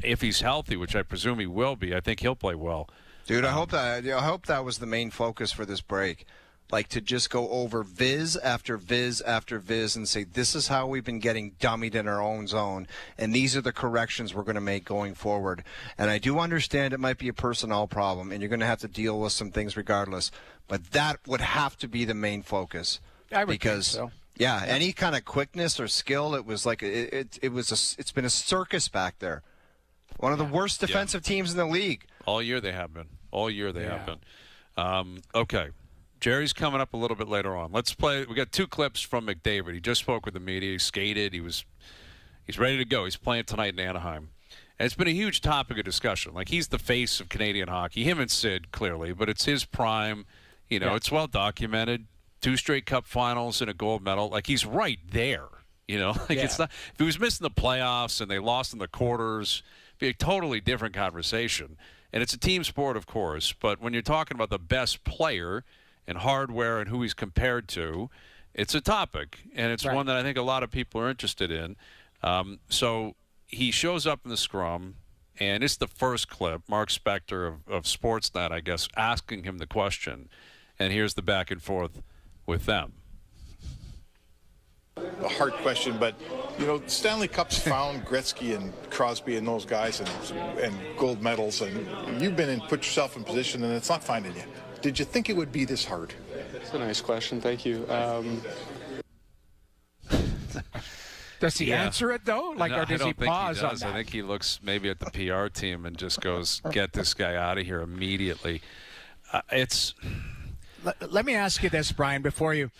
if he's healthy, which I presume he will be, I think he'll play well. Dude, I hope that was the main focus for this break. Like, to just go over viz after viz after viz and say, this is how we've been getting dummied in our own zone, and these are the corrections we're going to make going forward. And I do understand it might be a personnel problem, and you're going to have to deal with some things regardless, but that would have to be the main focus. I would think so. Yeah, any kind of quickness or skill, it was like it's been a circus back there. One of the worst defensive teams in the league. All year they have been. All year they have been. Okay. Jerry's coming up a little bit later on. Let's play. We got 2 clips from McDavid. He just spoke with the media. He skated. He's ready to go. He's playing tonight in Anaheim. And it's been a huge topic of discussion. Like, he's the face of Canadian hockey. Him and Sid, clearly. But it's his prime. You know, it's well documented. 2 straight Cup finals and a gold medal. Like, he's right there. You know, like it's not. If he was missing the playoffs and they lost in the quarters, it'd be a totally different conversation. And it's a team sport, of course. But when you're talking about the best player and hardware and who he's compared to, it's a topic. And it's one that I think a lot of people are interested in. So he shows up in the scrum, and it's the first clip, Mark Spector of Sportsnet, I guess, asking him the question. And here's the back and forth with them. A hard question, but, you know, Stanley Cup's found Gretzky and Crosby and those guys and gold medals, and you've been put yourself in position, and it's not finding you. Did you think it would be this hard? That's a nice question. Thank you. Does he answer it, though? Like, or does he pause on that? I think he looks maybe at the PR team and just goes, get this guy out of here immediately. Let me ask you this, Brian, before you.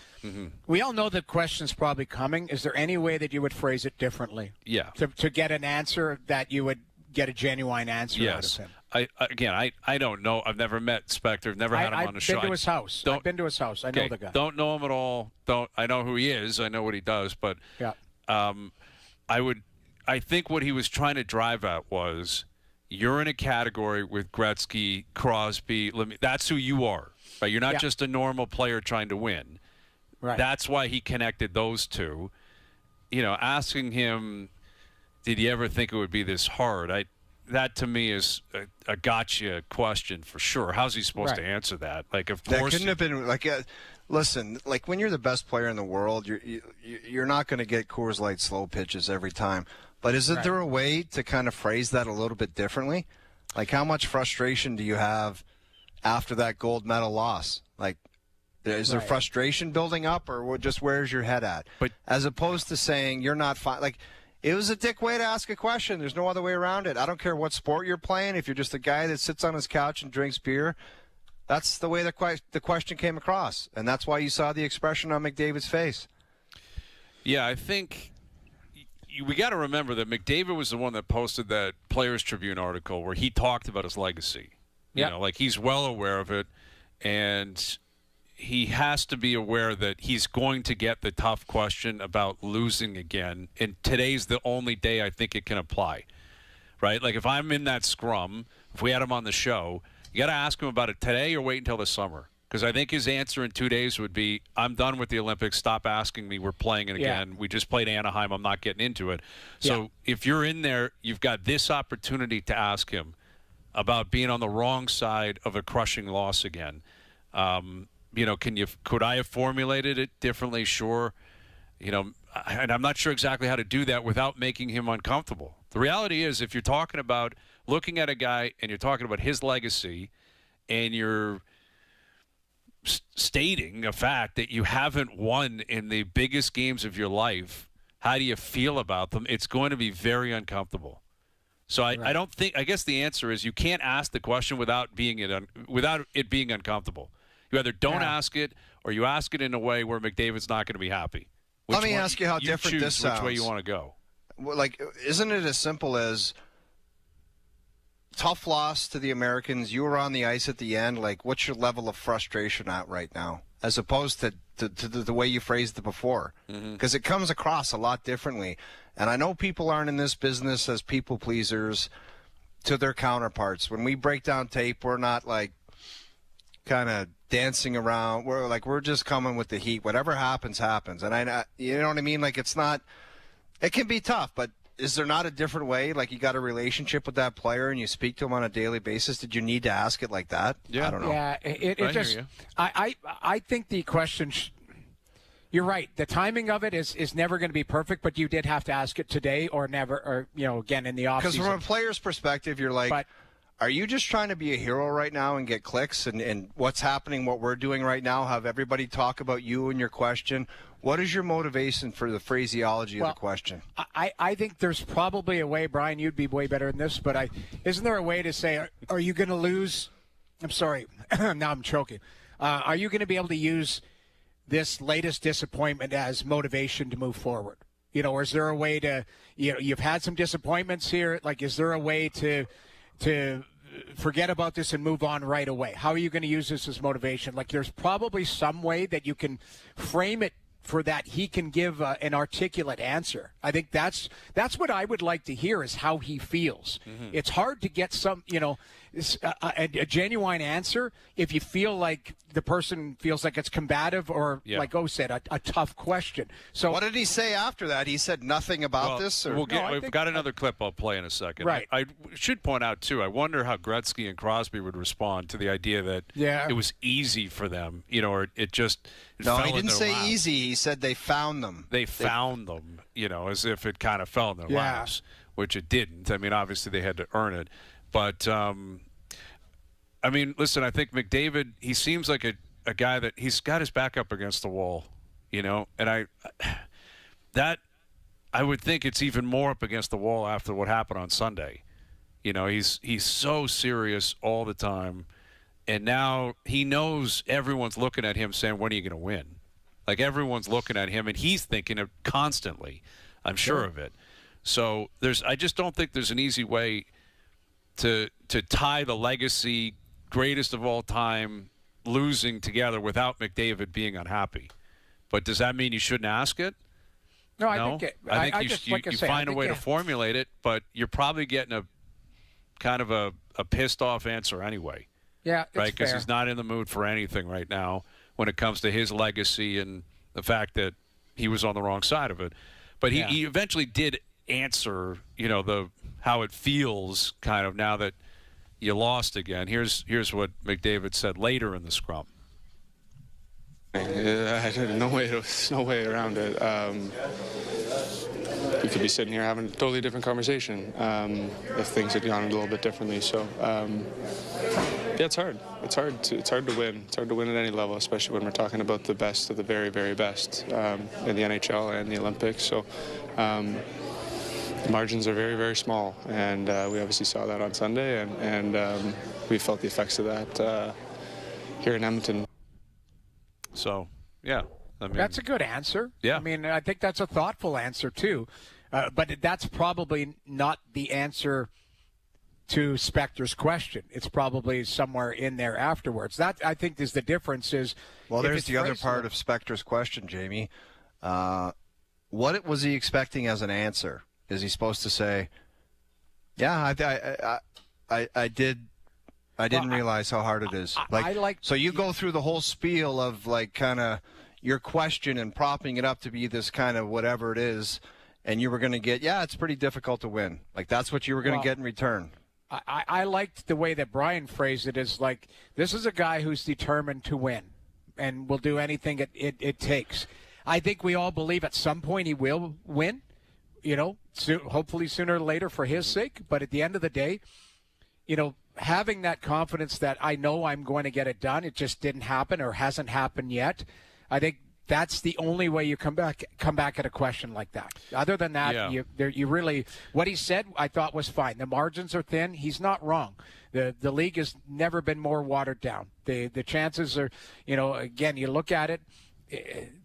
We all know the question's probably coming. Is there any way that you would phrase it differently? Yeah. To get an answer that you would get a genuine answer out of him? I don't know. I've never met Spector. I've never had him on the show. I've been to his house. I've been to his house. I know the guy. Don't know him at all. I know who he is. I know what he does. But I think what he was trying to drive at was, you're in a category with Gretzky, Crosby. That's who you are. Right? You're not just a normal player trying to win. Right. That's why he connected those two. You know, asking him, did you ever think it would be this hard? That to me is a gotcha question for sure. How's he supposed to answer that? Like, of course, that couldn't have been like. Listen, like, when you're the best player in the world, you're not going to get Coors Light slow pitches every time. But isn't there a way to kind of phrase that a little bit differently? Like, how much frustration do you have after that gold medal loss? Like, is there frustration building up, or just where's your head at? But as opposed to saying you're not fine, like. It was a dick way to ask a question. There's no other way around it. I don't care what sport you're playing. If you're just a guy that sits on his couch and drinks beer, that's the way the question came across. And that's why you saw the expression on McDavid's face. Yeah, I think we got to remember that McDavid was the one that posted that Players Tribune article where he talked about his legacy. You know, like, he's well aware of it, and he has to be aware that he's going to get the tough question about losing again. And today's the only day I think it can apply, right? Like, if I'm in that scrum, if we had him on the show, you got to ask him about it today or wait until the summer. Because I think his answer in 2 days would be, I'm done with the Olympics. Stop asking me. We're playing it again. We just played Anaheim. I'm not getting into it. So if you're in there, you've got this opportunity to ask him about being on the wrong side of a crushing loss again. You know, could I have formulated it differently? Sure. You know, and I'm not sure exactly how to do that without making him uncomfortable. The reality is, if you're talking about looking at a guy and you're talking about his legacy and you're stating a fact that you haven't won in the biggest games of your life, how do you feel about them? It's going to be very uncomfortable. So I don't think, I guess the answer is you can't ask the question without it being uncomfortable. You either don't ask it, or you ask it in a way where McDavid's not going to be happy. Let me ask you how different this sounds. Which way you want to go. Well, like, isn't it as simple as tough loss to the Americans. You were on the ice at the end. Like, what's your level of frustration at right now, as opposed to the way you phrased it before? Because it comes across a lot differently. And I know people aren't in this business as people pleasers to their counterparts. When we break down tape, we're not like kind of dancing around. We're just coming with the heat. Whatever happens, happens. And you know what I mean? Like, it can be tough, but is there not a different way? Like, you got a relationship with that player and you speak to him on a daily basis. Did you need to ask it like that? Yeah. I don't know. Yeah, I think the question. You're right. The timing of it is never going to be perfect, but you did have to ask it today or never, or again in the offseason. Because from a player's perspective, you're like, are you just trying to be a hero right now and get clicks? And what's happening, what we're doing right now, have everybody talk about you and your question? What is your motivation for the phraseology of the question? I think there's probably a way, Brian, you'd be way better than this, but isn't there a way to say, are you going to lose? I'm sorry. Now I'm choking. Are you going to be able to use this latest disappointment as motivation to move forward? Or is there a way to, you've had some disappointments here. Like, is there a way to forget about this and move on right away? How are you going to use this as motivation? Like, there's probably some way that you can frame it for that he can give an articulate answer. I think that's what I would like to hear, is how he feels. It's hard to get a genuine answer if you feel like the person feels like it's combative or, like O said, a tough question. So what did he say after that? He said nothing about this? Or? We've got another clip I'll play in a second. Right. I should point out, too, I wonder how Gretzky and Crosby would respond to the idea that it was easy for them, or it just No, fell he didn't say laps. easy. He said they found them. They found them, as if it kind of fell in their laps, which it didn't. I mean, obviously they had to earn it. But, I mean, listen, I think McDavid, he seems like a guy that he's got his back up against the wall, and I would think it's even more up against the wall after what happened on Sunday. He's so serious all the time, and now he knows everyone's looking at him saying, when are you going to win? Like, everyone's looking at him, and he's thinking it constantly. I'm sure of it. So I just don't think there's an easy way to tie the legacy, greatest of all time, losing together without McDavid being unhappy. But does that mean you shouldn't ask it? No, I think you find a way to formulate it, but you're probably getting a kind of a pissed off answer anyway. Yeah, right, because he's not in the mood for anything right now when it comes to his legacy and the fact that he was on the wrong side of it. But he eventually did answer, how it feels kind of now that you lost again. Here's what McDavid said later in the scrum. No way around it. We could be sitting here having a totally different conversation if things had gone a little bit differently. So, it's hard. It's hard to win. It's hard to win at any level, especially when we're talking about the best of the very, very best in the NHL and the Olympics. So, the margins are very, very small, and we obviously saw that on Sunday, and we felt the effects of that here in Edmonton. So, yeah. I mean, that's a good answer. Yeah. I mean, I think that's a thoughtful answer, too. But that's probably not the answer to Spector's question. It's probably somewhere in there afterwards. That, I think, is the difference. Well, there's the other part of Spector's question, Jamie. What was he expecting as an answer? Is he supposed to say, yeah, I didn't realize how hard it is. So you go through the whole spiel of kind of your question and propping it up to be this kind of whatever it is, and you were going to get, it's pretty difficult to win. Like, that's what you were going to get in return. I liked the way that Brian phrased it, is like, this is a guy who's determined to win and will do anything it takes. I think we all believe at some point he will win, hopefully sooner or later for his sake. But at the end of the day, having that confidence that I know I'm going to get it done, it just didn't happen or hasn't happened yet. I think that's the only way you come back at a question like that. Other than that, you really, what he said I thought was fine. The margins are thin. He's not wrong. The league has never been more watered down. The chances are, again, you look at it,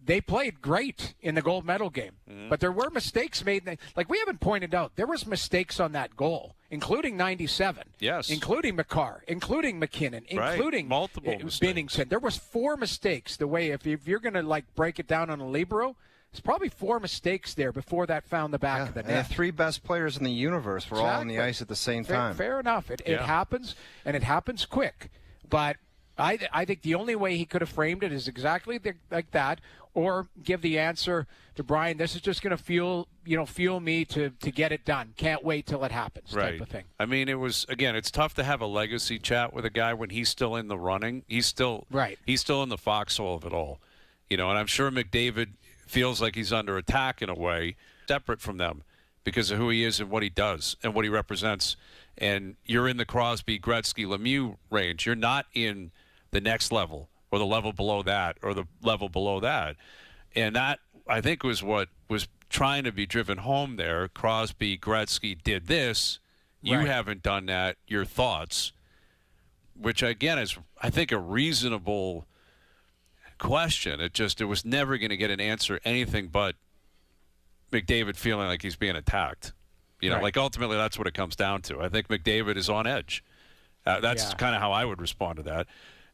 they played great in the gold medal game, but there were mistakes made. Like we haven't pointed out, there was mistakes on that goal, including 97. Yes. Including McCarr, including McKinnon, including multiple Binnington. There was 4 mistakes. The way if you're going to like break it down on a libero, there's probably 4 mistakes there before that found the back of the net. And the 3 best players in the universe were all on the ice at the same time. Fair enough. It happens, and it happens quick. But I think the only way he could have framed it is exactly like that, or give the answer to Brian, this is just going to fuel me to get it done. Can't wait till it happens, type of thing. I mean, it was, again, it's tough to have a legacy chat with a guy when he's still in the running. He's still in the foxhole of it all. And I'm sure McDavid feels like he's under attack in a way, separate from them because of who he is and what he does and what he represents. And you're in the Crosby, Gretzky, Lemieux range. You're not in the next level or the level below that or the level below that. And that, I think, was what was trying to be driven home there. Crosby, Gretzky did this. You haven't done that. Your thoughts, which, again, is, I think, a reasonable question. It was never going to get an answer, anything but McDavid feeling like he's being attacked. Like ultimately that's what it comes down to. I think McDavid is on edge. That's kind of how I would respond to that.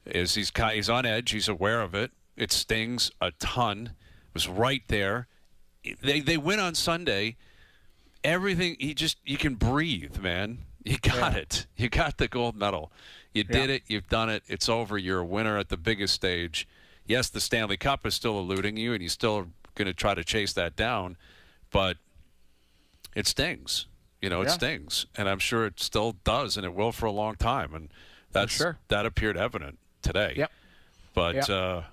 Is he's on edge. He's aware of it. It stings a ton. It was right there. They win on Sunday. Everything, you can breathe, man. You got it. You got the gold medal. You did it. You've done it. It's over. You're a winner at the biggest stage. Yes, the Stanley Cup is still eluding you, and you still are going to try to chase that down, but it stings. It stings, and I'm sure it still does, and it will for a long time, and that appeared evident today. Yep. But, I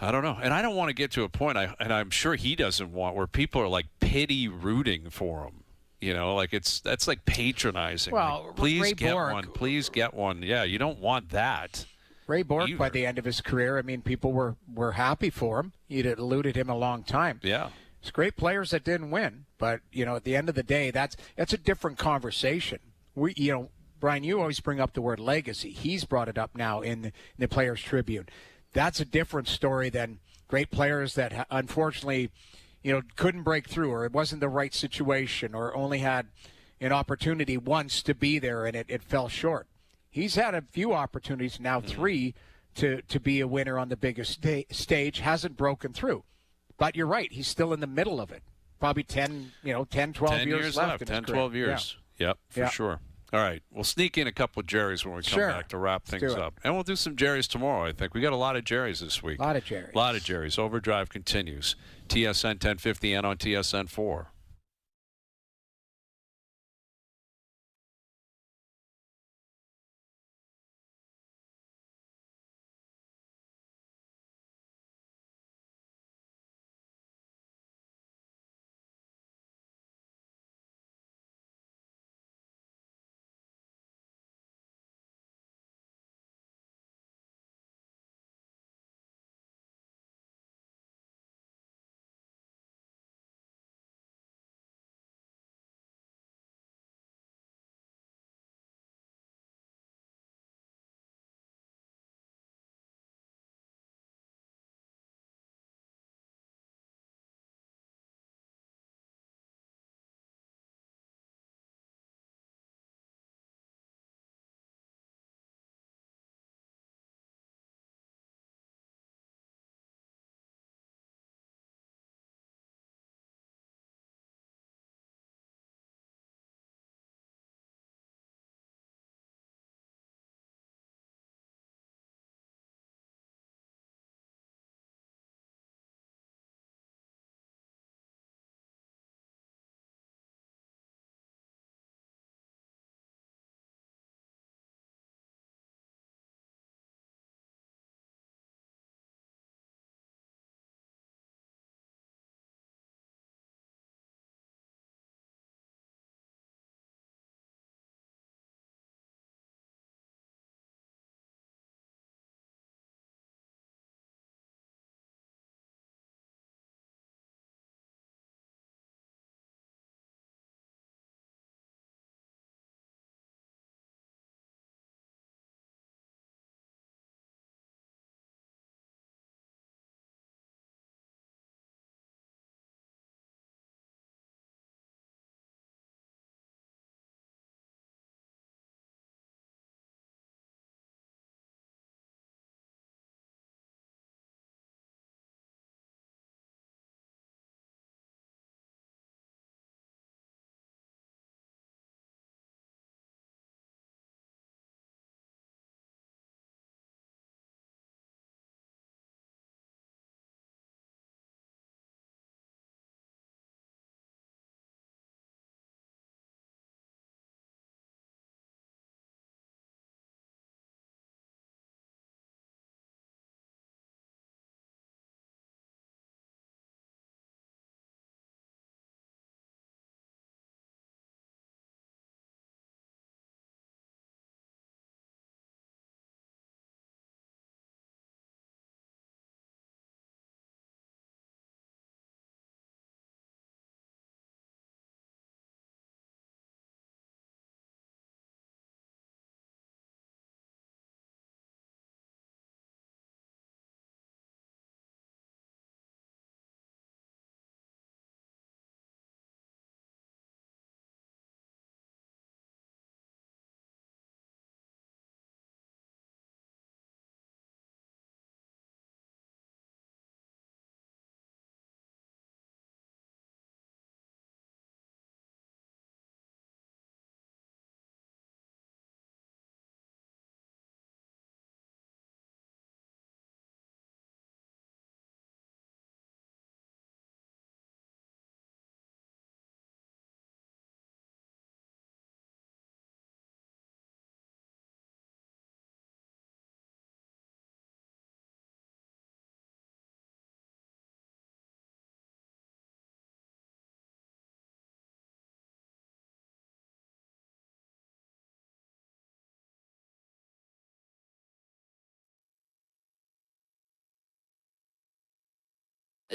don't know. And I don't want to get to a point, and I'm sure he doesn't want, where people are, like, pity rooting for him. That's like patronizing. Well, like, please Ray get Bourque, one. Please get one. Yeah, you don't want that. Ray Bourque, by the end of his career, I mean, people were happy for him. He'd eluded him a long time. Yeah. It's great players that didn't win, but at the end of the day, that's a different conversation. Brian, you always bring up the word legacy. He's brought it up now in the Players Tribune. That's a different story than great players that unfortunately, couldn't break through, or it wasn't the right situation, or only had an opportunity once to be there and it fell short. He's had a few opportunities, now 3, to be a winner on the biggest stage, hasn't broken through. But you're right, he's still in the middle of it. Probably 10, 12 years left. 10, 12 years. Yeah. Yep, for sure. All right, we'll sneak in a couple of Jerrys when we come back to wrap things up. And we'll do some Jerrys tomorrow, I think. We got a lot of Jerrys this week. A lot of Jerrys. OverDrive continues. TSN 1050 and on TSN 4.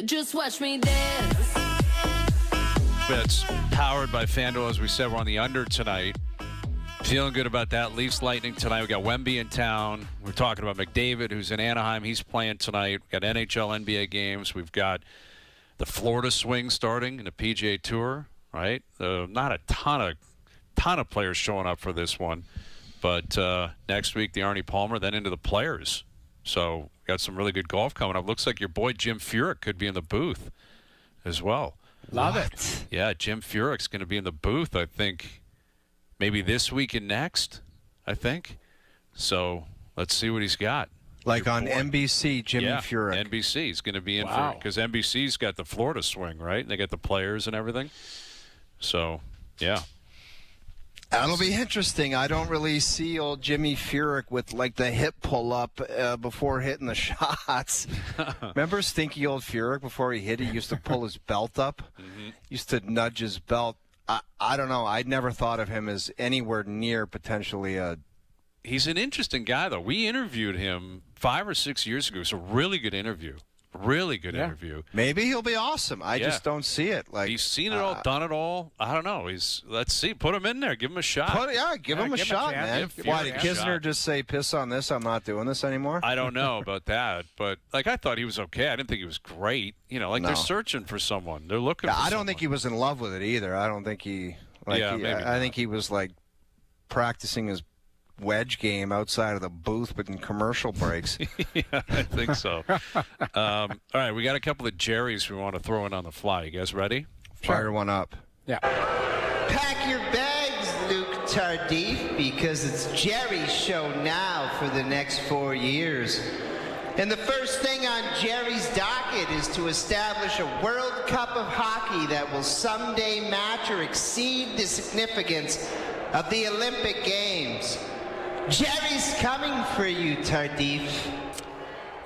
Just watch me dance. It's powered by FanDuel. As we said, we're on the under tonight. Feeling good about that. Leafs Lightning tonight. We got Wemby in town. We're talking about McDavid, who's in Anaheim. He's playing tonight. We got NHL, NBA games. We've got the Florida swing starting in the PGA Tour, right? Not a ton of players showing up for this one. But next week, the Arnie Palmer, then into the Players. So got some really good golf coming up. Looks like your boy Jim Furyk could be in the booth as well. Love it. Yeah, Jim Furyk's going to be in the booth, I think, maybe this week and next, I think. So let's see what he's got. Like on NBC, Jimmy Furyk. NBC is going to be in for, because NBC's got the Florida swing, right? And they got the Players and everything. So, yeah. That'll be interesting. I don't really see old Jimmy Furyk with like the hip pull up before hitting the shots. Remember stinky old Furyk before he hit? He used to pull his belt up. Used to nudge his belt. I don't know. I'd never thought of him as anywhere near potentially a. He's an interesting guy, though. We interviewed him 5 or 6 years ago. It's a really good interview. Really good interview. Maybe he'll be awesome. I just don't see it. Like he's seen it all, done it all. I don't know. Let's see. Put him in there. Give him a shot. Give him a shot, man. Why did Kisner just say, "Piss on this. I'm not doing this anymore"? I don't know about that, but like I thought he was okay. I didn't think he was great. You know, like they're searching for someone. They're looking. for I don't think he was in love with it either. I don't think he. I think he was like practicing his wedge game outside of the booth, but in commercial breaks. Yeah, I think so. All right, we got a couple of Jerrys we want to throw in on the fly. You guys ready? Fire one up. Yeah. Pack your bags, Luke Tardif, because it's Jerry's show now for the next 4 years. And the first thing on Jerry's docket is to establish a World Cup of hockey that will someday match or exceed the significance of the Olympic Games. Jerry's coming for you, Tardif.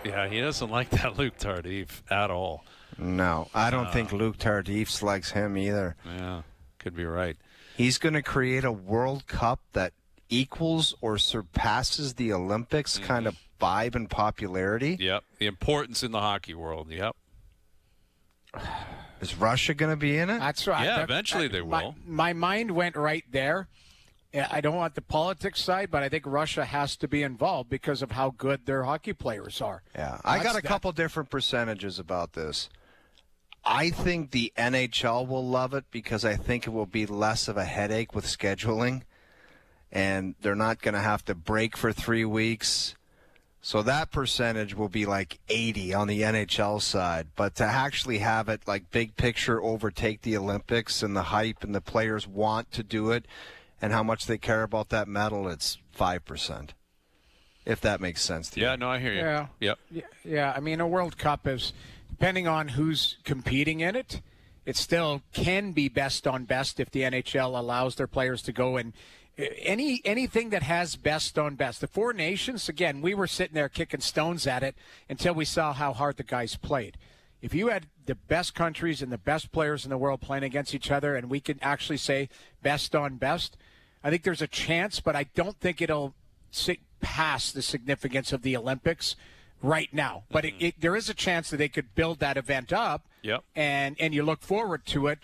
Yeah, he doesn't like that Luke Tardif at all. No, I don't think Luke Tardif likes him either. Yeah, could be right. He's going to create a World Cup that equals or surpasses the Olympics kind of vibe and popularity. Yep, the importance in the hockey world. Yep. Is Russia going to be in it? That's right. Yeah, eventually they will. My mind went right there. I don't want the politics side, but I think Russia has to be involved because of how good their hockey players are. Yeah, I got a couple different percentages about this. I think the NHL will love it because I think it will be less of a headache with scheduling, and they're not going to have to break for 3 weeks. So that percentage will be like 80 on the NHL side. But to actually have it like big picture overtake the Olympics and the hype and the players want to do it, and how much they care about that medal, it's 5%, if that makes sense to you. Yeah, no, I hear you. Yeah. Yep. Yeah, I mean, a World Cup is, depending on who's competing in it, it still can be best on best if the NHL allows their players to go and anything that has best on best. The Four Nations, again, we were sitting there kicking stones at it until we saw how hard the guys played. If you had the best countries and the best players in the world playing against each other and we can actually say best on best, I think there's a chance, but I don't think it'll pass the significance of the Olympics right now. But there is a chance that they could build that event up, and you look forward to it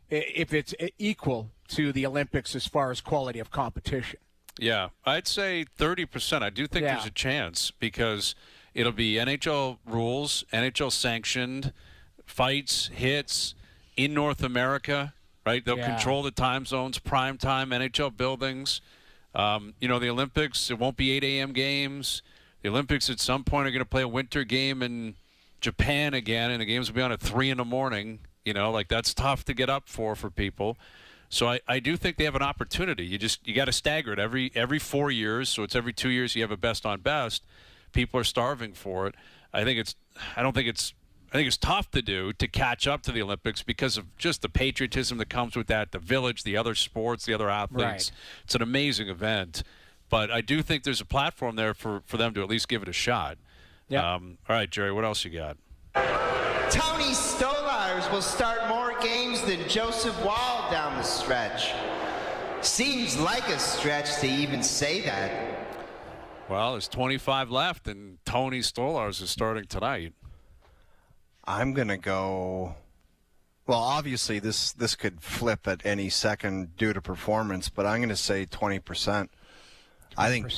if it's equal to the Olympics as far as quality of competition. Yeah, I'd say 30%. I do think there's a chance because it'll be NHL rules, NHL sanctioned, fights, hits in North America, right? They'll control the time zones, prime time, NHL buildings. You know, the Olympics, it won't be 8 a.m. games. The Olympics at some point are going to play a winter game in Japan again, and the games will be on at 3 in the morning. You know, like that's tough to get up for people. So I do think they have an opportunity. You got to stagger it every 4 years. So it's every 2 years you have a best on best. People are starving for it. I think it's tough to do to catch up to the Olympics because of just the patriotism that comes with that, the village, the other sports, the other athletes. Right. It's an amazing event. But I do think there's a platform there for them to at least give it a shot. Yeah. All right, Jerry, what else you got? Tony Stolarz will start more games than Joseph Wall down the stretch. Seems like a stretch to even say that. Well, there's 25 left, and Tony Stolarz is starting tonight. I'm going to go. Well, obviously, this could flip at any second due to performance, but I'm going to say 20%. I think.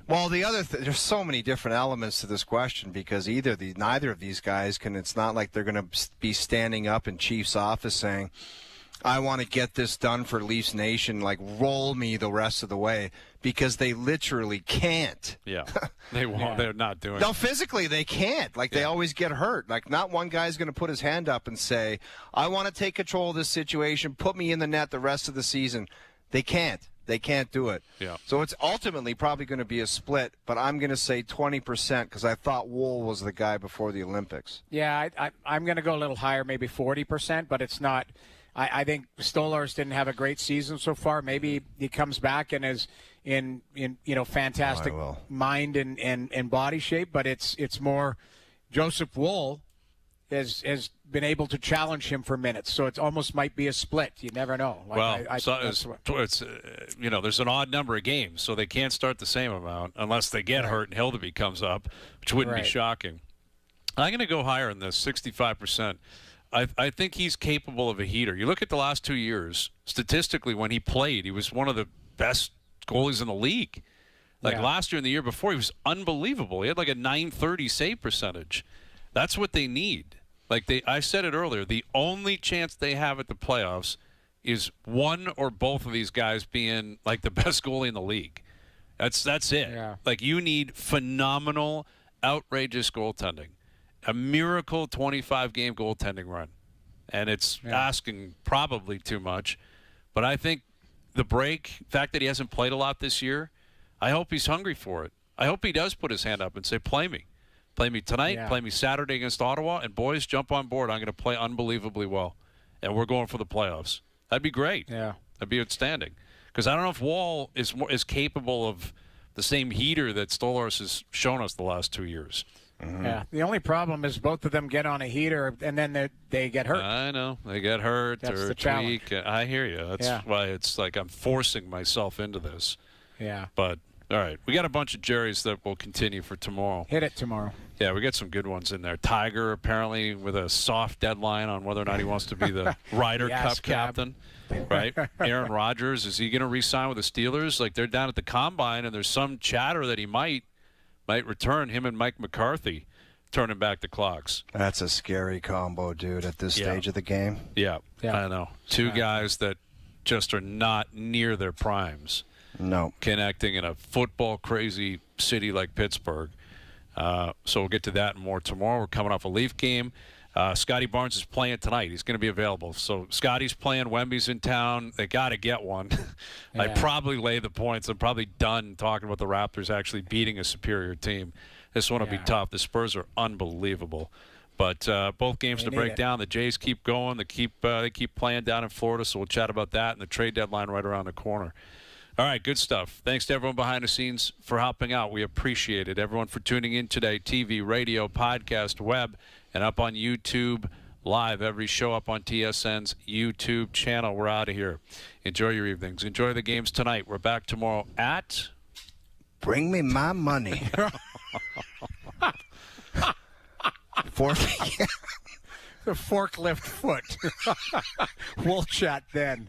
Well, the other there's so many different elements to this question because neither of these guys can. It's not like they're going to be standing up in Chiefs' office saying, "I want to get this done for Leafs Nation, like roll me the rest of the way," because they literally can't. Yeah, they won't. Yeah. They're not doing. No, physically they can't. Like they always get hurt. Like not one guy's going to put his hand up and say, "I want to take control of this situation. Put me in the net the rest of the season." They can't. They can't do it. Yeah. So it's ultimately probably going to be a split, but I'm going to say 20% because I thought Wool was the guy before the Olympics. Yeah, I'm going to go a little higher, maybe 40%, but it's not. I think Stolarz didn't have a great season so far. Maybe he comes back and is in fantastic mind and body shape, but it's more Joseph Wool has been able to challenge him for minutes, so it almost might be a split. You never know. There's an odd number of games, so they can't start the same amount unless they get hurt and Hildeby comes up, which wouldn't be shocking. I'm going to go higher in this, 65%. I think he's capable of a heater. You look at the last 2 years, statistically, when he played, he was one of the best goalies in the league. Last year and the year before, he was unbelievable. He had like a .930 save percentage. That's what they need. I said it earlier, the only chance they have at the playoffs is one or both of these guys being like the best goalie in the league. That's it. Yeah. You need phenomenal, outrageous goaltending. A miracle 25-game goaltending run. And it's asking probably too much. But I think the fact that he hasn't played a lot this year, I hope he's hungry for it. I hope he does put his hand up and say, play me. Play me tonight, play me Saturday against Ottawa, and boys, jump on board. I'm going to play unbelievably well. And we're going for the playoffs. That'd be great. Yeah. That'd be outstanding. Because I don't know if Wall is capable of the same heater that Stolarz has shown us the last 2 years. Mm-hmm. Yeah. The only problem is both of them get on a heater, and then they get hurt. I know. They get hurt or tweak. I hear you. That's why it's like I'm forcing myself into this. Yeah. But, all right. We got a bunch of Jerry's that will continue for tomorrow. Hit it tomorrow. Yeah, we got some good ones in there. Tiger, apparently, with a soft deadline on whether or not he wants to be the Ryder Cup captain. Right? Aaron Rodgers, is he going to re-sign with the Steelers? They're down at the Combine, and there's some chatter that he might return, him and Mike McCarthy turning back the clocks. That's a scary combo, dude, at this stage of the game. Yeah, I know. Two guys that just are not near their primes. No. Connecting in a football-crazy city like Pittsburgh. So we'll get to that and more tomorrow. We're coming off a Leaf game. Scotty Barnes is playing tonight. He's going to be available. So Scotty's playing. Wemby's in town. They got to get one. I'd probably lay the points. I'm probably done talking about the Raptors actually beating a superior team. This one will be tough. The Spurs are unbelievable. But both games to break down. The Jays keep going. They keep playing down in Florida, so we'll chat about that and the trade deadline right around the corner. All right, good stuff. Thanks to everyone behind the scenes for helping out. We appreciate it. Everyone for tuning in today, TV, radio, podcast, web, and up on YouTube live. Every show up on TSN's YouTube channel. We're out of here. Enjoy your evenings. Enjoy the games tonight. We're back tomorrow at... Bring me my money. The forklift foot. We'll chat then.